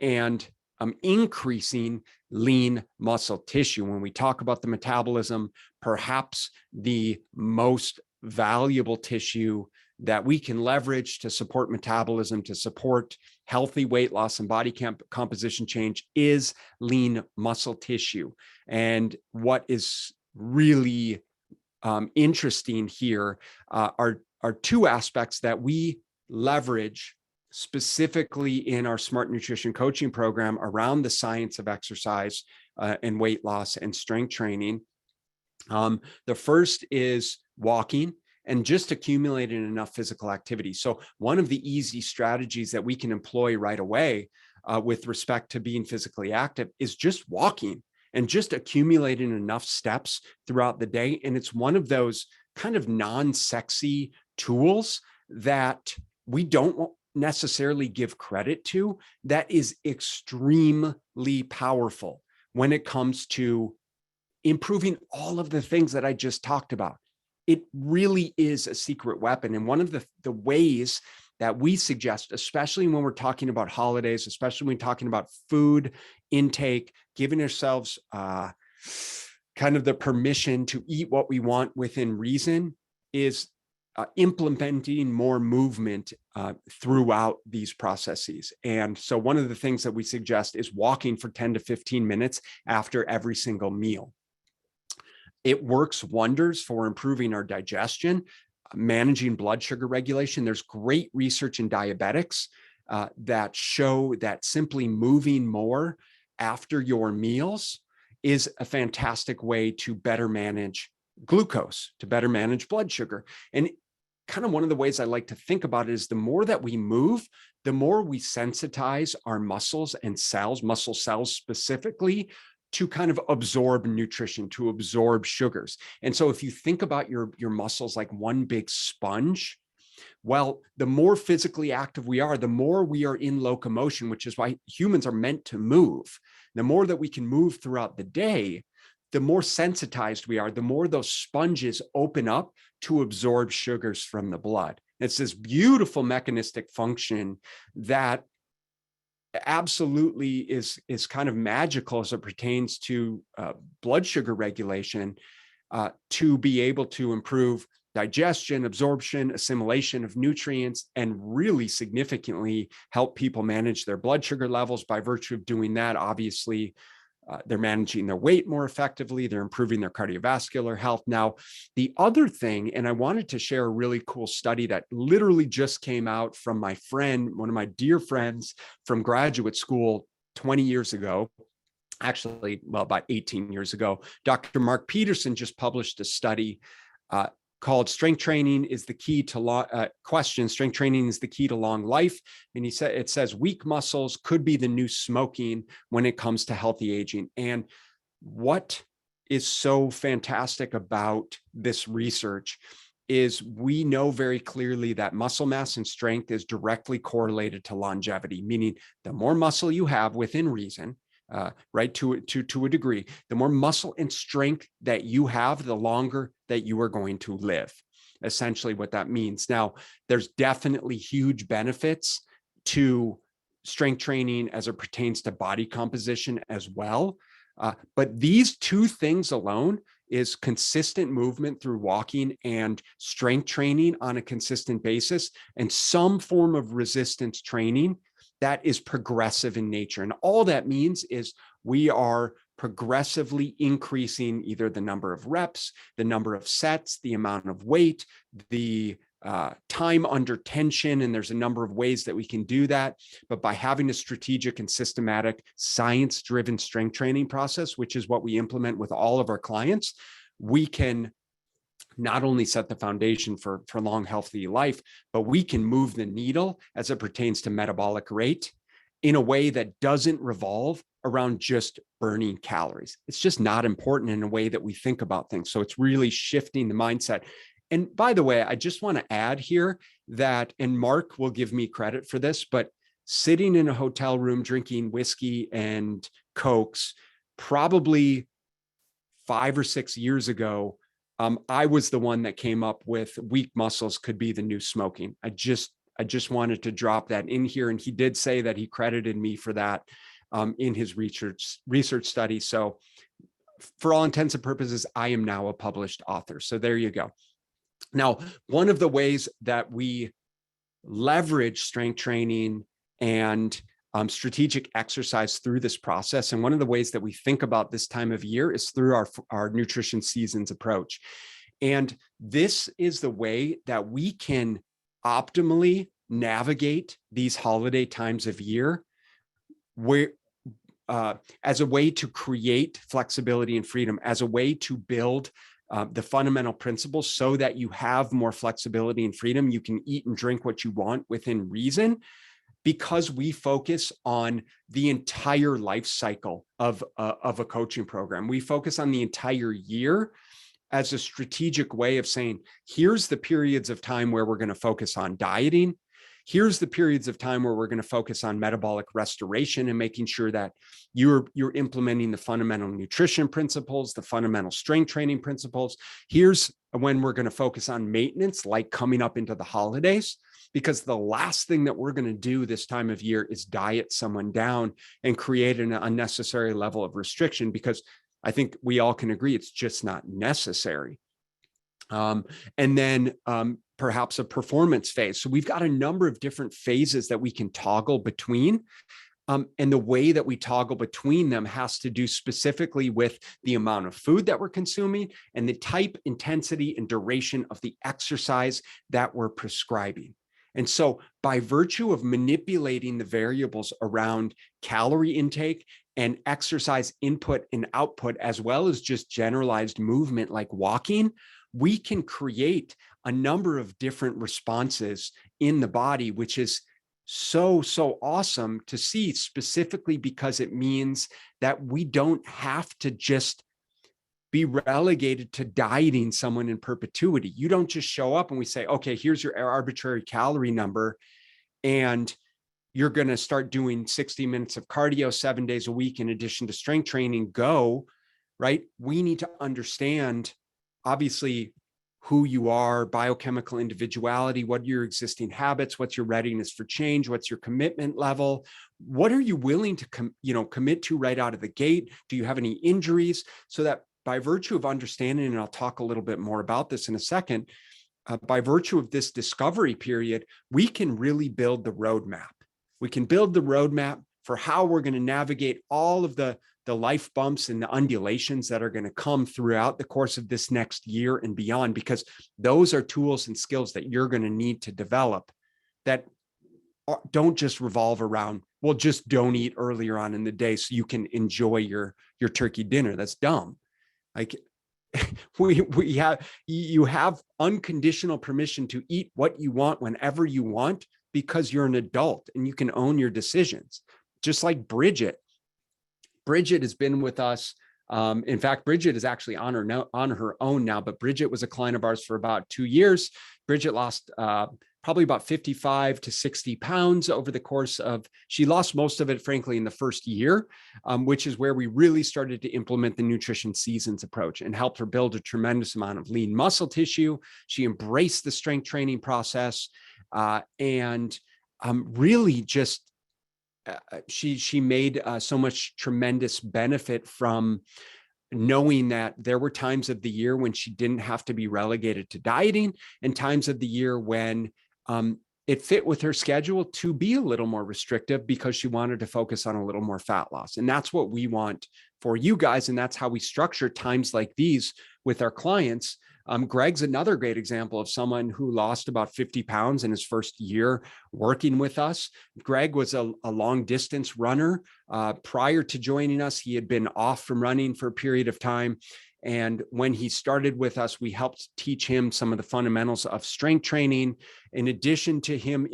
and increasing lean muscle tissue. When we talk about the metabolism, perhaps the most valuable tissue that we can leverage to support metabolism, to support healthy weight loss and body composition change, is lean muscle tissue. And what is really interesting here are two aspects that we leverage specifically in our Smart Nutrition coaching program around the science of exercise and weight loss and strength training. The first is walking and just accumulating enough physical activity. So one of the easy strategies that we can employ right away with respect to being physically active is just walking and just accumulating enough steps throughout the day. And it's one of those kind of non-sexy tools that we don't necessarily give credit to that is extremely powerful when it comes to improving all of the things that I just talked about. It really is a secret weapon. And one of the ways that we suggest, especially when we're talking about holidays, especially when talking about food intake, giving ourselves kind of the permission to eat what we want within reason, is implementing more movement throughout these processes. And so one of the things that we suggest is walking for 10 to 15 minutes after every single meal. It works wonders for improving our digestion, managing blood sugar regulation. There's great research in diabetics that show that simply moving more after your meals is a fantastic way to better manage glucose, to better manage blood sugar. And kind of one of the ways I like to think about it is the more that we move, the more we sensitize our muscles and cells, muscle cells specifically, to kind of absorb nutrition, to absorb sugars. And so if you think about your muscles like one big sponge, well, the more physically active we are, the more we are in locomotion, which is why humans are meant to move. The more that we can move throughout the day, the more sensitized we are, the more those sponges open up to absorb sugars from the blood. It's this beautiful mechanistic function that absolutely is kind of magical as it pertains to blood sugar regulation, to be able to improve digestion, absorption, assimilation of nutrients, and really significantly help people manage their blood sugar levels. By virtue of doing that, obviously, they're managing their weight more effectively. They're improving their cardiovascular health. Now, the other thing, and I wanted to share a really cool study that literally just came out from my friend, one of my dear friends from graduate school 20 years ago, actually, well, about 18 years ago. Dr. Mark Peterson just published a study called Strength Training is the Key to Strength Training is the Key to Long Life. And it says weak muscles could be the new smoking when it comes to healthy aging. And what is so fantastic about this research is we know very clearly that muscle mass and strength is directly correlated to longevity, meaning the more muscle you have within reason, right, to a degree, the more muscle and strength that you have, the longer that you are going to live. Essentially what that means. Now, there's definitely huge benefits to strength training as it pertains to body composition as well. But these two things alone, is consistent movement through walking and strength training on a consistent basis, and some form of resistance training that is progressive in nature. And all that means is we are progressively increasing either the number of reps, the number of sets, the amount of weight, the time under tension. And there's a number of ways that we can do that. But by having a strategic and systematic science-driven strength training process, which is what we implement with all of our clients, we can not only set the foundation for long, healthy life, but we can move the needle as it pertains to metabolic rate in a way that doesn't revolve around just burning calories. It's just not important in a way that we think about things. So it's really shifting the mindset. And by the way, I just want to add here that, and Mark will give me credit for this, but sitting in a hotel room drinking whiskey and Cokes, probably 5 or 6 years ago, I was the one that came up with weak muscles could be the new smoking. I just wanted to drop that in here. And he did say that he credited me for that in his research study. So for all intents and purposes, I am now a published author. So there you go. Now, one of the ways that we leverage strength training and strategic exercise through this process, and one of the ways that we think about this time of year is through our nutrition seasons approach. And this is the way that we can optimally navigate these holiday times of year, where as a way to create flexibility and freedom, as a way to build the fundamental principles so that you have more flexibility and freedom. You can eat and drink what you want within reason, because we focus on the entire life cycle of a coaching program. We focus on the entire year as a strategic way of saying, here's the periods of time where we're going to focus on dieting. here's the periods of time where we're going to focus on metabolic restoration and making sure that you're implementing the fundamental nutrition principles, the fundamental strength training principles. Here's when we're going to focus on maintenance, like coming up into the holidays, because the last thing that we're going to do this time of year is diet someone down and create an unnecessary level of restriction, because I think we all can agree it's just not necessary. And then perhaps a performance phase. So we've got a number of different phases that we can toggle between. And the way that we toggle between them has to do specifically with the amount of food that we're consuming and the type, intensity, and duration of the exercise that we're prescribing. And so by virtue of manipulating the variables around calorie intake and exercise input and output, as well as just generalized movement like walking, we can create a number of different responses in the body, which is so awesome to see, specifically because it means that we don't have to just be relegated to dieting someone in perpetuity. You don't just show up and we say, okay, here's your arbitrary calorie number, and you're going to start doing 60 minutes of cardio 7 days a week in addition to strength training. Go, right? We need to understand, obviously, who you are, biochemical individuality, what are your existing habits, what's your readiness for change, what's your commitment level, what are you willing to commit to right out of the gate? Do you have any injuries? So that by virtue of understanding, and I'll talk a little bit more about this in a second, by virtue of this discovery period, we can really build the roadmap. We can build the roadmap for how we're going to navigate all of the life bumps and the undulations that are going to come throughout the course of this next year and beyond, because those are tools and skills that you're going to need to develop that don't just revolve around, well, just don't eat earlier on in the day so you can enjoy your turkey dinner. That's dumb. Like you have unconditional permission to eat what you want whenever you want, because you're an adult and you can own your decisions. Just like Bridget has been with us. In fact, Bridget is actually on her own now, but Bridget was a client of ours for about 2 years. Bridget lost probably about 55 to 60 pounds over the course of, she lost most of it, frankly, in the first year, which is where we really started to implement the nutrition seasons approach and helped her build a tremendous amount of lean muscle tissue. She embraced the strength training process and really just she made so much tremendous benefit from knowing that there were times of the year when she didn't have to be relegated to dieting, and times of the year when it fit with her schedule to be a little more restrictive because she wanted to focus on a little more fat loss. And that's what we want for you guys. And that's how we structure times like these with our clients. Greg's another great example of someone who lost about 50 pounds in his first year working with us. Greg was a long distance runner. Prior to joining us, he had been off from running for a period of time. And when he started with us, we helped teach him some of the fundamentals of strength training, in addition to him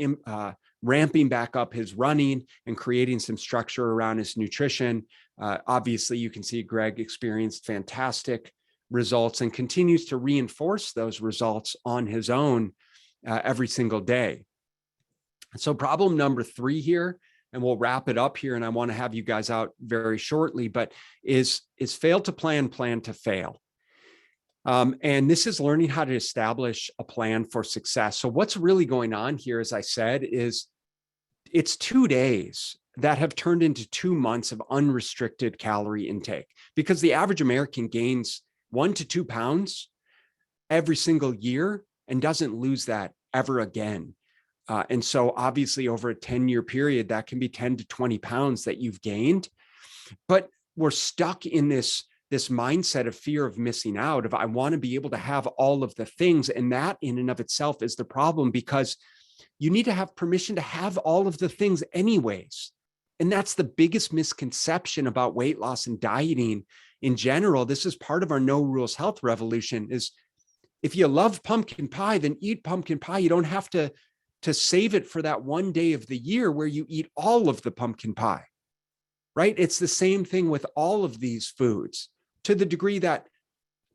ramping back up his running and creating some structure around his nutrition. Obviously, you can see Greg experienced fantastic results and continues to reinforce those results on his own every single day. So problem number 3 here, and we'll wrap it up here, and I want to have you guys out very shortly, but is fail to plan to fail. And this is learning how to establish a plan for success. So what's really going on here, as I said, is it's 2 days that have turned into 2 months of unrestricted calorie intake, because the average American gains 1 to 2 pounds every single year and doesn't lose that ever again. And so obviously over a 10-year period, that can be 10 to 20 pounds that you've gained. But we're stuck in this mindset of fear of missing out, of I want to be able to have all of the things. And that in and of itself is the problem, because you need to have permission to have all of the things anyways. And that's the biggest misconception about weight loss and dieting in general. This is part of our no rules health revolution, is if you love pumpkin pie, then eat pumpkin pie. You don't have to save it for that one day of the year where you eat all of the pumpkin pie, right? It's the same thing with all of these foods, to the degree that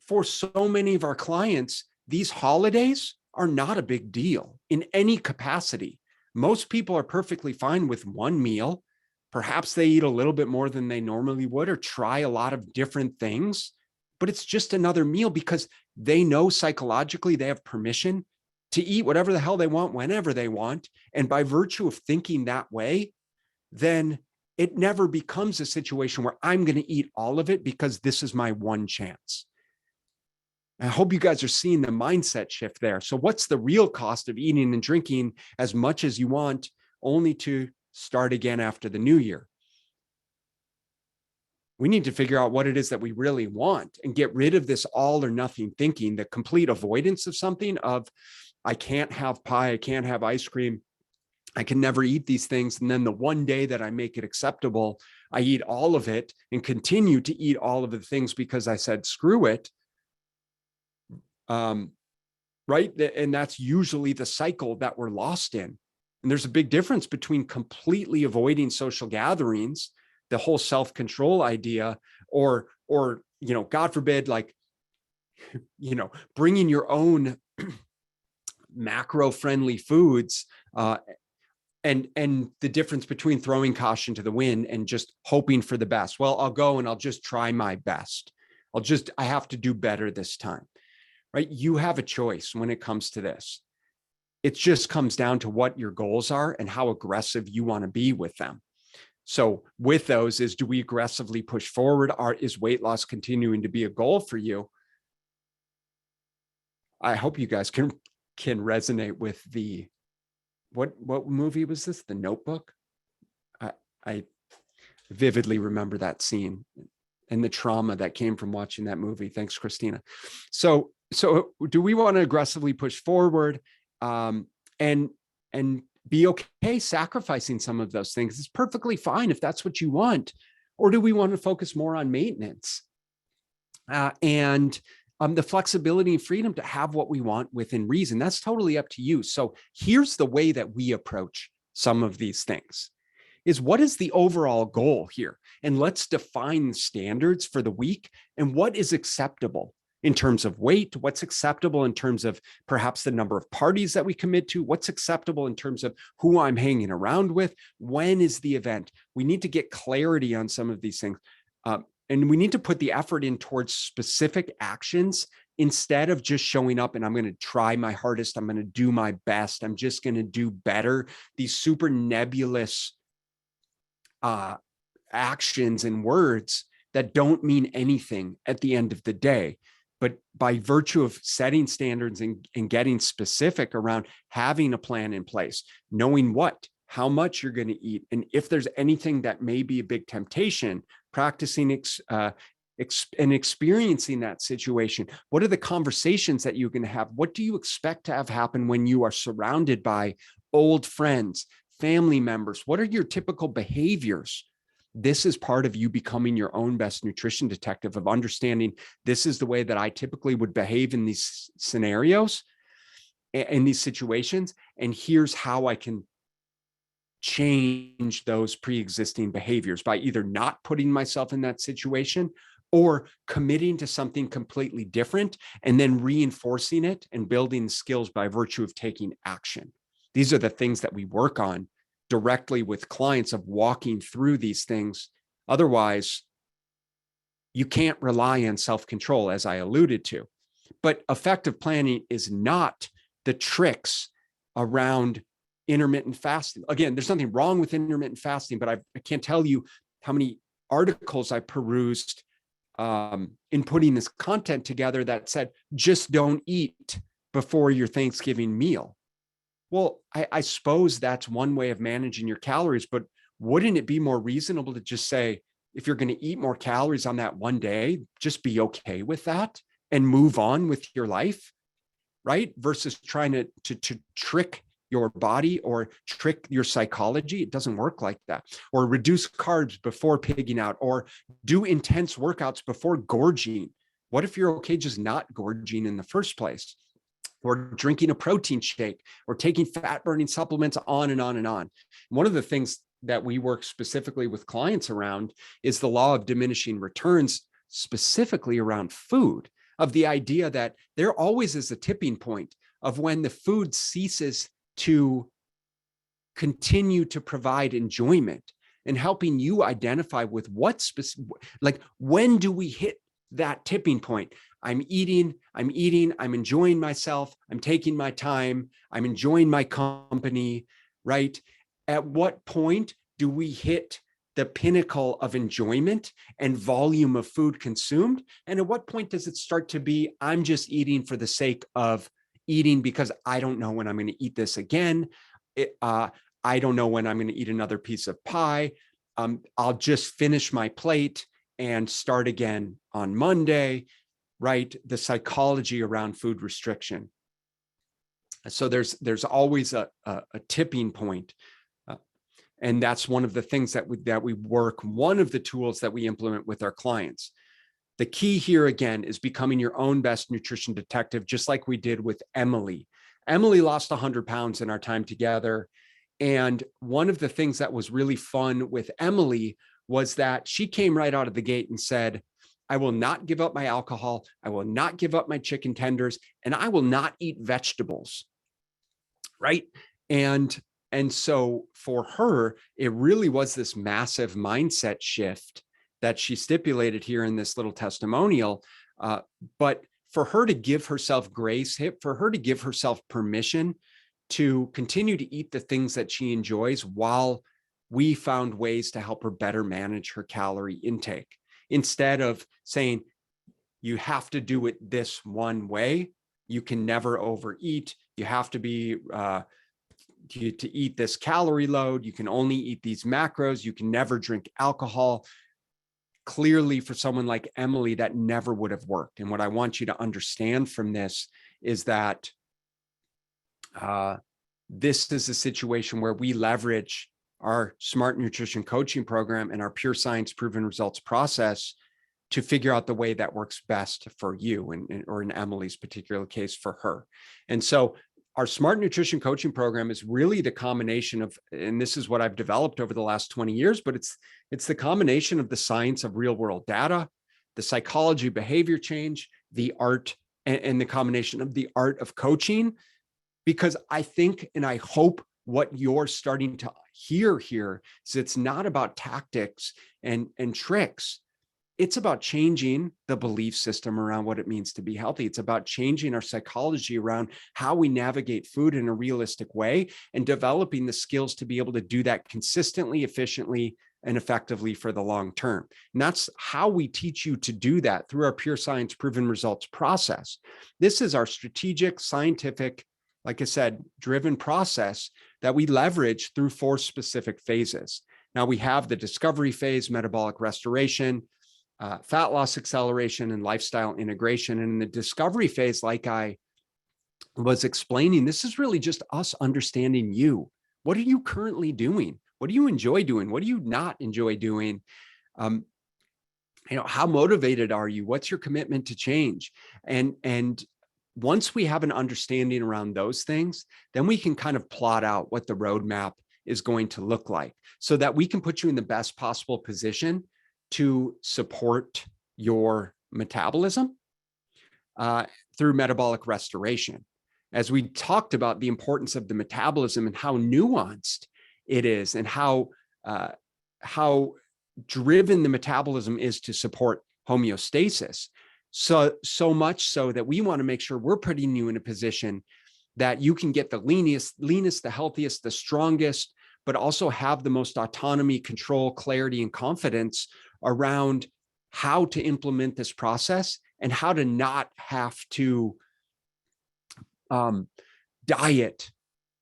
for so many of our clients, these holidays are not a big deal in any capacity. Most people are perfectly fine with one meal. Perhaps they eat a little bit more than they normally would, or try a lot of different things, but it's just another meal because they know psychologically they have permission to eat whatever the hell they want, whenever they want. And by virtue of thinking that way, then it never becomes a situation where I'm going to eat all of it because this is my one chance. I hope you guys are seeing the mindset shift there. So what's the real cost of eating and drinking as much as you want, only to start again after the new year? We need to figure out what it is that we really want and get rid of this all or nothing thinking, the complete avoidance of something, of I can't have pie, I can't have ice cream, I can never eat these things. And then the one day that I make it acceptable, I eat all of it and continue to eat all of the things because I said, screw it. Right. And that's usually the cycle that we're lost in. And there's a big difference between completely avoiding social gatherings, the whole self-control idea, or, God forbid, like, bringing your own macro-friendly foods, and the difference between throwing caution to the wind and just hoping for the best. Well, I'll go and I'll just try my best. I have to do better this time, right? You have a choice when it comes to this. It just comes down to what your goals are and how aggressive you want to be with them. So with those is, do we aggressively push forward? Is weight loss continuing to be a goal for you? I hope you guys can resonate with the, what movie was this? The Notebook? I vividly remember that scene and the trauma that came from watching that movie. Thanks, Christina. So do we want to aggressively push forward, and be okay sacrificing some of those things? It's perfectly fine if that's what you want. Or do we want to focus more on maintenance, and the flexibility and freedom to have what we want within reason? That's totally up to you. So here's the way that we approach some of these things: is what is the overall goal here? And let's define the standards for the week and what is acceptable in terms of weight, what's acceptable in terms of perhaps the number of parties that we commit to, what's acceptable in terms of who I'm hanging around with, when is the event. We need to get clarity on some of these things. And we need to put the effort in towards specific actions instead of just showing up and I'm going to try my hardest, I'm going to do my best, I'm just going to do better. These super nebulous actions and words that don't mean anything at the end of the day. But by virtue of setting standards and getting specific around having a plan in place, knowing how much you're going to eat, and if there's anything that may be a big temptation, practicing and experiencing that situation. What are the conversations that you're going to have? What do you expect to have happen when you are surrounded by old friends, family members? What are your typical behaviors? This is part of you becoming your own best nutrition detective, of understanding this is the way that I typically would behave in these scenarios, in these situations. And here's how I can change those pre-existing behaviors by either not putting myself in that situation or committing to something completely different and then reinforcing it and building skills by virtue of taking action. These are the things that we work on directly with clients, of walking through these things. Otherwise, you can't rely on self-control, as I alluded to. But effective planning is not the tricks around intermittent fasting. Again, there's nothing wrong with intermittent fasting, but I can't tell you how many articles I perused in putting this content together that said, just don't eat before your Thanksgiving meal. Well, I suppose that's one way of managing your calories, but wouldn't it be more reasonable to just say, if you're going to eat more calories on that one day, just be okay with that and move on with your life, right? Versus trying to trick your body or trick your psychology. It doesn't work like that. Or reduce carbs before pigging out, or do intense workouts before gorging. What if you're okay just not gorging in the first place? Or drinking a protein shake, or taking fat burning supplements, on and on and on. One of the things that we work specifically with clients around is the law of diminishing returns, specifically around food, of the idea that there always is a tipping point of when the food ceases to continue to provide enjoyment and helping you identify with what specific, like when do we hit that tipping point? I'm eating, I'm enjoying myself, I'm taking my time, I'm enjoying my company, right? At what point do we hit the pinnacle of enjoyment and volume of food consumed? And at what point does it start to be, I'm just eating for the sake of eating because I don't know when I'm going to eat this again. I don't know when I'm going to eat another piece of pie. I'll just finish my plate and start again on Monday, right? The psychology around food restriction. So there's always a tipping point. And that's one of the things that we work, one of the tools that we implement with our clients. The key here, again, is becoming your own best nutrition detective, just like we did with Emily. Emily lost 100 pounds in our time together. And one of the things that was really fun with Emily was that she came right out of the gate and said, I will not give up my alcohol. I will not give up my chicken tenders, and I will not eat vegetables. Right. And so for her, it really was this massive mindset shift that she stipulated here in this little testimonial. But for her to give herself grace, for her to give herself permission to continue to eat the things that she enjoys while we found ways to help her better manage her calorie intake. Instead of saying, you have to do it this one way, you can never overeat, you have to be to eat this calorie load, you can only eat these macros, you can never drink alcohol. Clearly, for someone like Emily, that never would have worked. And what I want you to understand from this is that this is a situation where we leverage our Smart Nutrition Coaching Program and our Pure Science Proven Results process to figure out the way that works best for you, or in Emily's particular case, for her. And so our Smart Nutrition Coaching Program is really the combination of, and this is what I've developed over the last 20 years, but it's the combination of the science of real world data, the psychology, behavior change, the art, and the combination of the art of coaching. Because I think, and I hope what you're starting to hear here is it's not about tactics and tricks. It's about changing the belief system around what it means to be healthy. It's about changing our psychology around how we navigate food in a realistic way and developing the skills to be able to do that consistently, efficiently, and effectively for the long term. And that's how we teach you to do that through our Pure Science Proven Results process. This is our strategic, scientific, like I said, driven process that we leverage through 4 specific phases. Now we have the discovery phase, metabolic restoration, fat loss acceleration, and lifestyle integration. And in the discovery phase, like I was explaining, this is really just us understanding you. What are you currently doing? What do you enjoy doing? What do you not enjoy doing? How motivated are you? What's your commitment to change? And once we have an understanding around those things, then we can kind of plot out what the roadmap is going to look like so that we can put you in the best possible position to support your metabolism through metabolic restoration. As we talked about the importance of the metabolism and how nuanced it is, and how driven the metabolism is to support homeostasis. So much so that we want to make sure we're putting you in a position that you can get the leanest, the healthiest, the strongest, but also have the most autonomy, control, clarity, and confidence around how to implement this process and how to not have to diet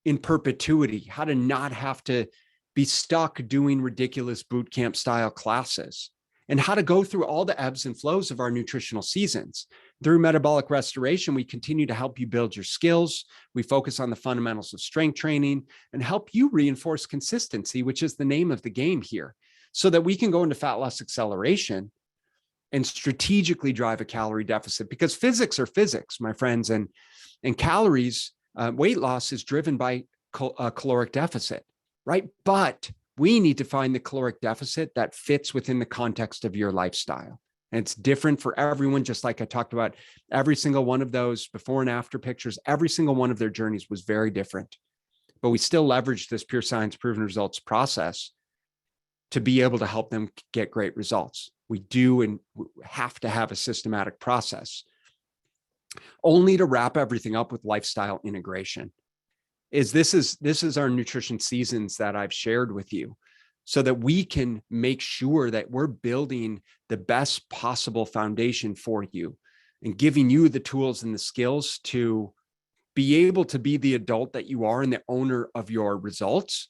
in perpetuity, how to not have to be stuck doing ridiculous boot camp style classes, and how to go through all the ebbs and flows of our nutritional seasons. Through metabolic restoration, we continue to help you build your skills. We focus on the fundamentals of strength training and help you reinforce consistency, which is the name of the game here, so that we can go into fat loss acceleration and strategically drive a calorie deficit, because physics are physics, my friends, and calories, weight loss is driven by caloric deficit, right? But we need to find the caloric deficit that fits within the context of your lifestyle. And it's different for everyone, just like I talked about. Every single one of those before and after pictures, every single one of their journeys was very different. but we still leverage this pure science proven results process to be able to help them get great results. We do and have to have a systematic process, only to wrap everything up with lifestyle integration. This is our nutrition seasons that I've shared with you, so that we can make sure that we're building the best possible foundation for you and giving you the tools and the skills to be able to be the adult that you are and the owner of your results,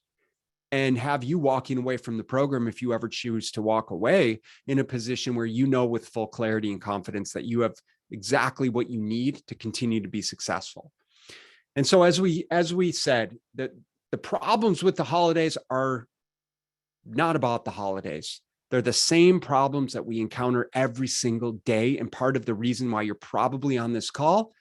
and have you walking away from the program, if you ever choose to walk away, in a position where you know with full clarity and confidence that you have exactly what you need to continue to be successful. And so as we said, that the problems with the holidays are not about the holidays. They're the same problems that we encounter every single day, and part of the reason why you're probably on this call,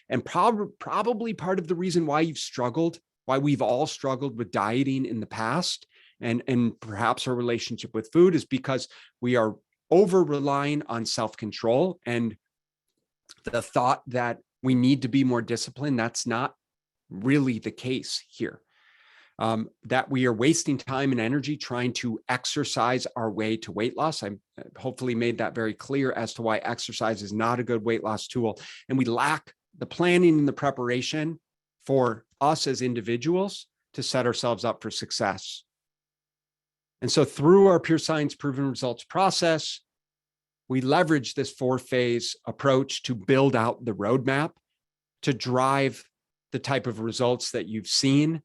and probably part of the reason why you've struggled, why we've all struggled with dieting in the past, and perhaps our relationship with food, is because we are over relying on self-control and the thought that we need to be more disciplined. That's not really the case here. That we are wasting time and energy trying to exercise our way to weight loss. I hopefully made that very clear as to why exercise is not a good weight loss tool. And we lack the planning and the preparation for us as individuals to set ourselves up for success. And so through our pure science proven results process, we leverage this 4-phase approach to build out the roadmap to drive the type of results that you've seen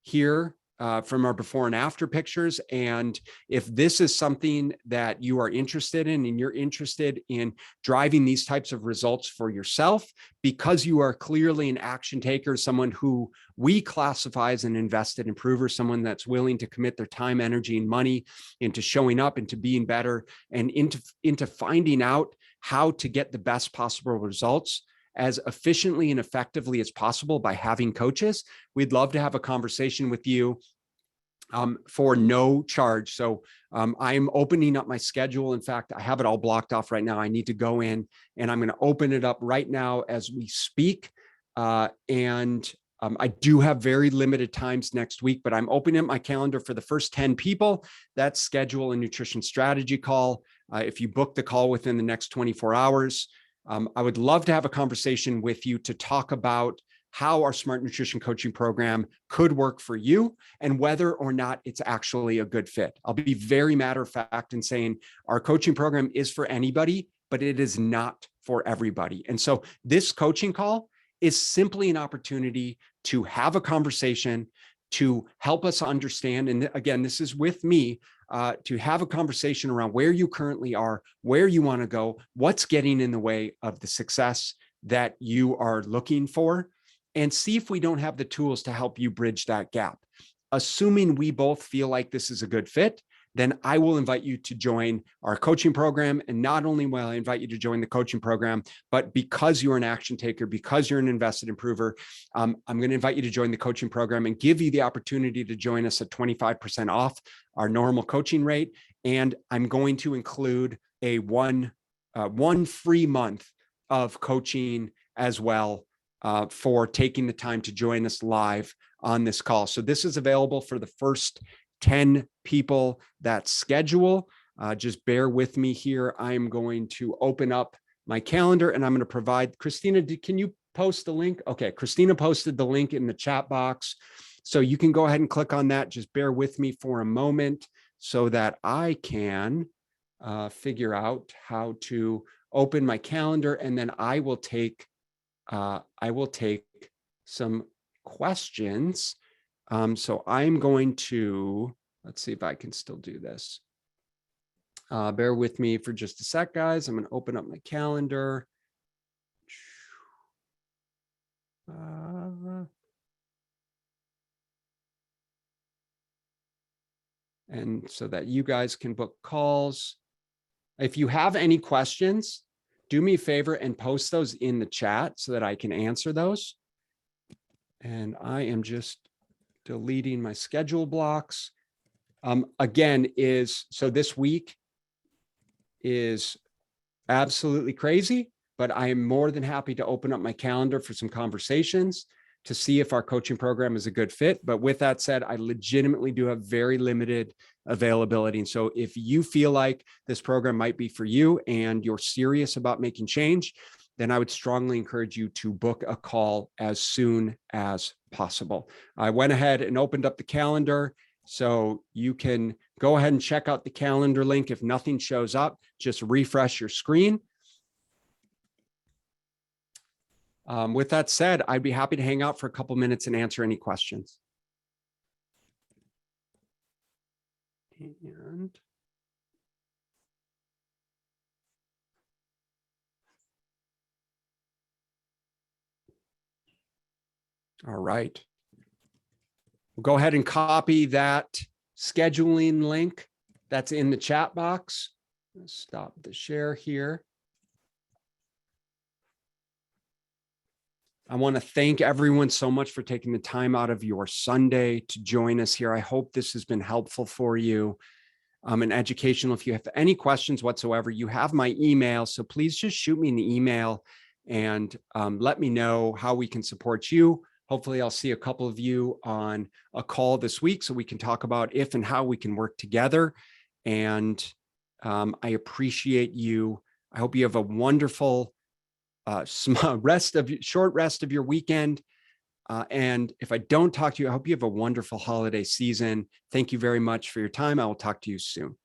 here from our before and after pictures. And if this is something that you are interested in, and you're interested in driving these types of results for yourself, because you are clearly an action taker, someone who we classify as an invested improver, someone that's willing to commit their time, energy, and money into showing up, into being better, and into finding out how to get the best possible results as efficiently and effectively as possible by having coaches, we'd love to have a conversation with you for no charge. So I'm opening up my schedule. In fact, I have it all blocked off right now. I need to go in and I'm going to open it up right now as we speak. I do have very limited times next week, but I'm opening up my calendar for the first 10 people that schedule a nutrition strategy call. If you book the call within the next 24 hours, I would love to have a conversation with you to talk about how our Smart Nutrition Coaching Program could work for you and whether or not it's actually a good fit. I'll be very matter of fact in saying our coaching program is for anybody, but it is not for everybody. And so this coaching call is simply an opportunity to have a conversation, to help us understand. And again, this is with me, to have a conversation around where you currently are, where you want to go, what's getting in the way of the success that you are looking for, and see if we don't have the tools to help you bridge that gap. Assuming we both feel like this is a good fit, then I will invite you to join our coaching program. And not only will I invite you to join the coaching program, but because you're an action taker, because you're an invested improver, I'm going to invite you to join the coaching program and give you the opportunity to join us at 25% off our normal coaching rate. And I'm going to include a one free month of coaching as well for taking the time to join us live on this call. So this is available for the first 10 people that schedule. Just bear with me here. I'm going to open up my calendar and I'm going to provide, Christina, can you post the link? Okay, Christina posted the link in the chat box. So you can go ahead and click on that. Just bear with me for a moment so that I can figure out how to open my calendar, and then I will take some questions. So I'm going to, let's see if I can still do this. Bear with me for just a sec, guys. I'm going to open up my calendar. And so that you guys can book calls. If you have any questions, do me a favor and post those in the chat so that I can answer those. And I am just deleting my schedule blocks. Again, so this week is absolutely crazy, but I am more than happy to open up my calendar for some conversations. to see if our coaching program is a good fit. But with that said, I legitimately do have very limited availability. And so if you feel like this program might be for you and you're serious about making change, then I would strongly encourage you to book a call as soon as possible. I went ahead and opened up the calendar, so you can go ahead and check out the calendar link. If nothing shows up, just refresh your screen. With that said, I'd be happy to hang out for a couple minutes and answer any questions. And all right. We'll go ahead and copy that scheduling link that's in the chat box. Let's stop the share here. I want to thank everyone so much for taking the time out of your Sunday to join us here. I hope this has been helpful for you and educational. If you have any questions whatsoever, you have my email. So please just shoot me an email and let me know how we can support you. Hopefully I'll see a couple of you on a call this week so we can talk about if and how we can work together. And I appreciate you. I hope you have a wonderful short rest of your weekend. And if I don't talk to you, I hope you have a wonderful holiday season. Thank you very much for your time. I will talk to you soon.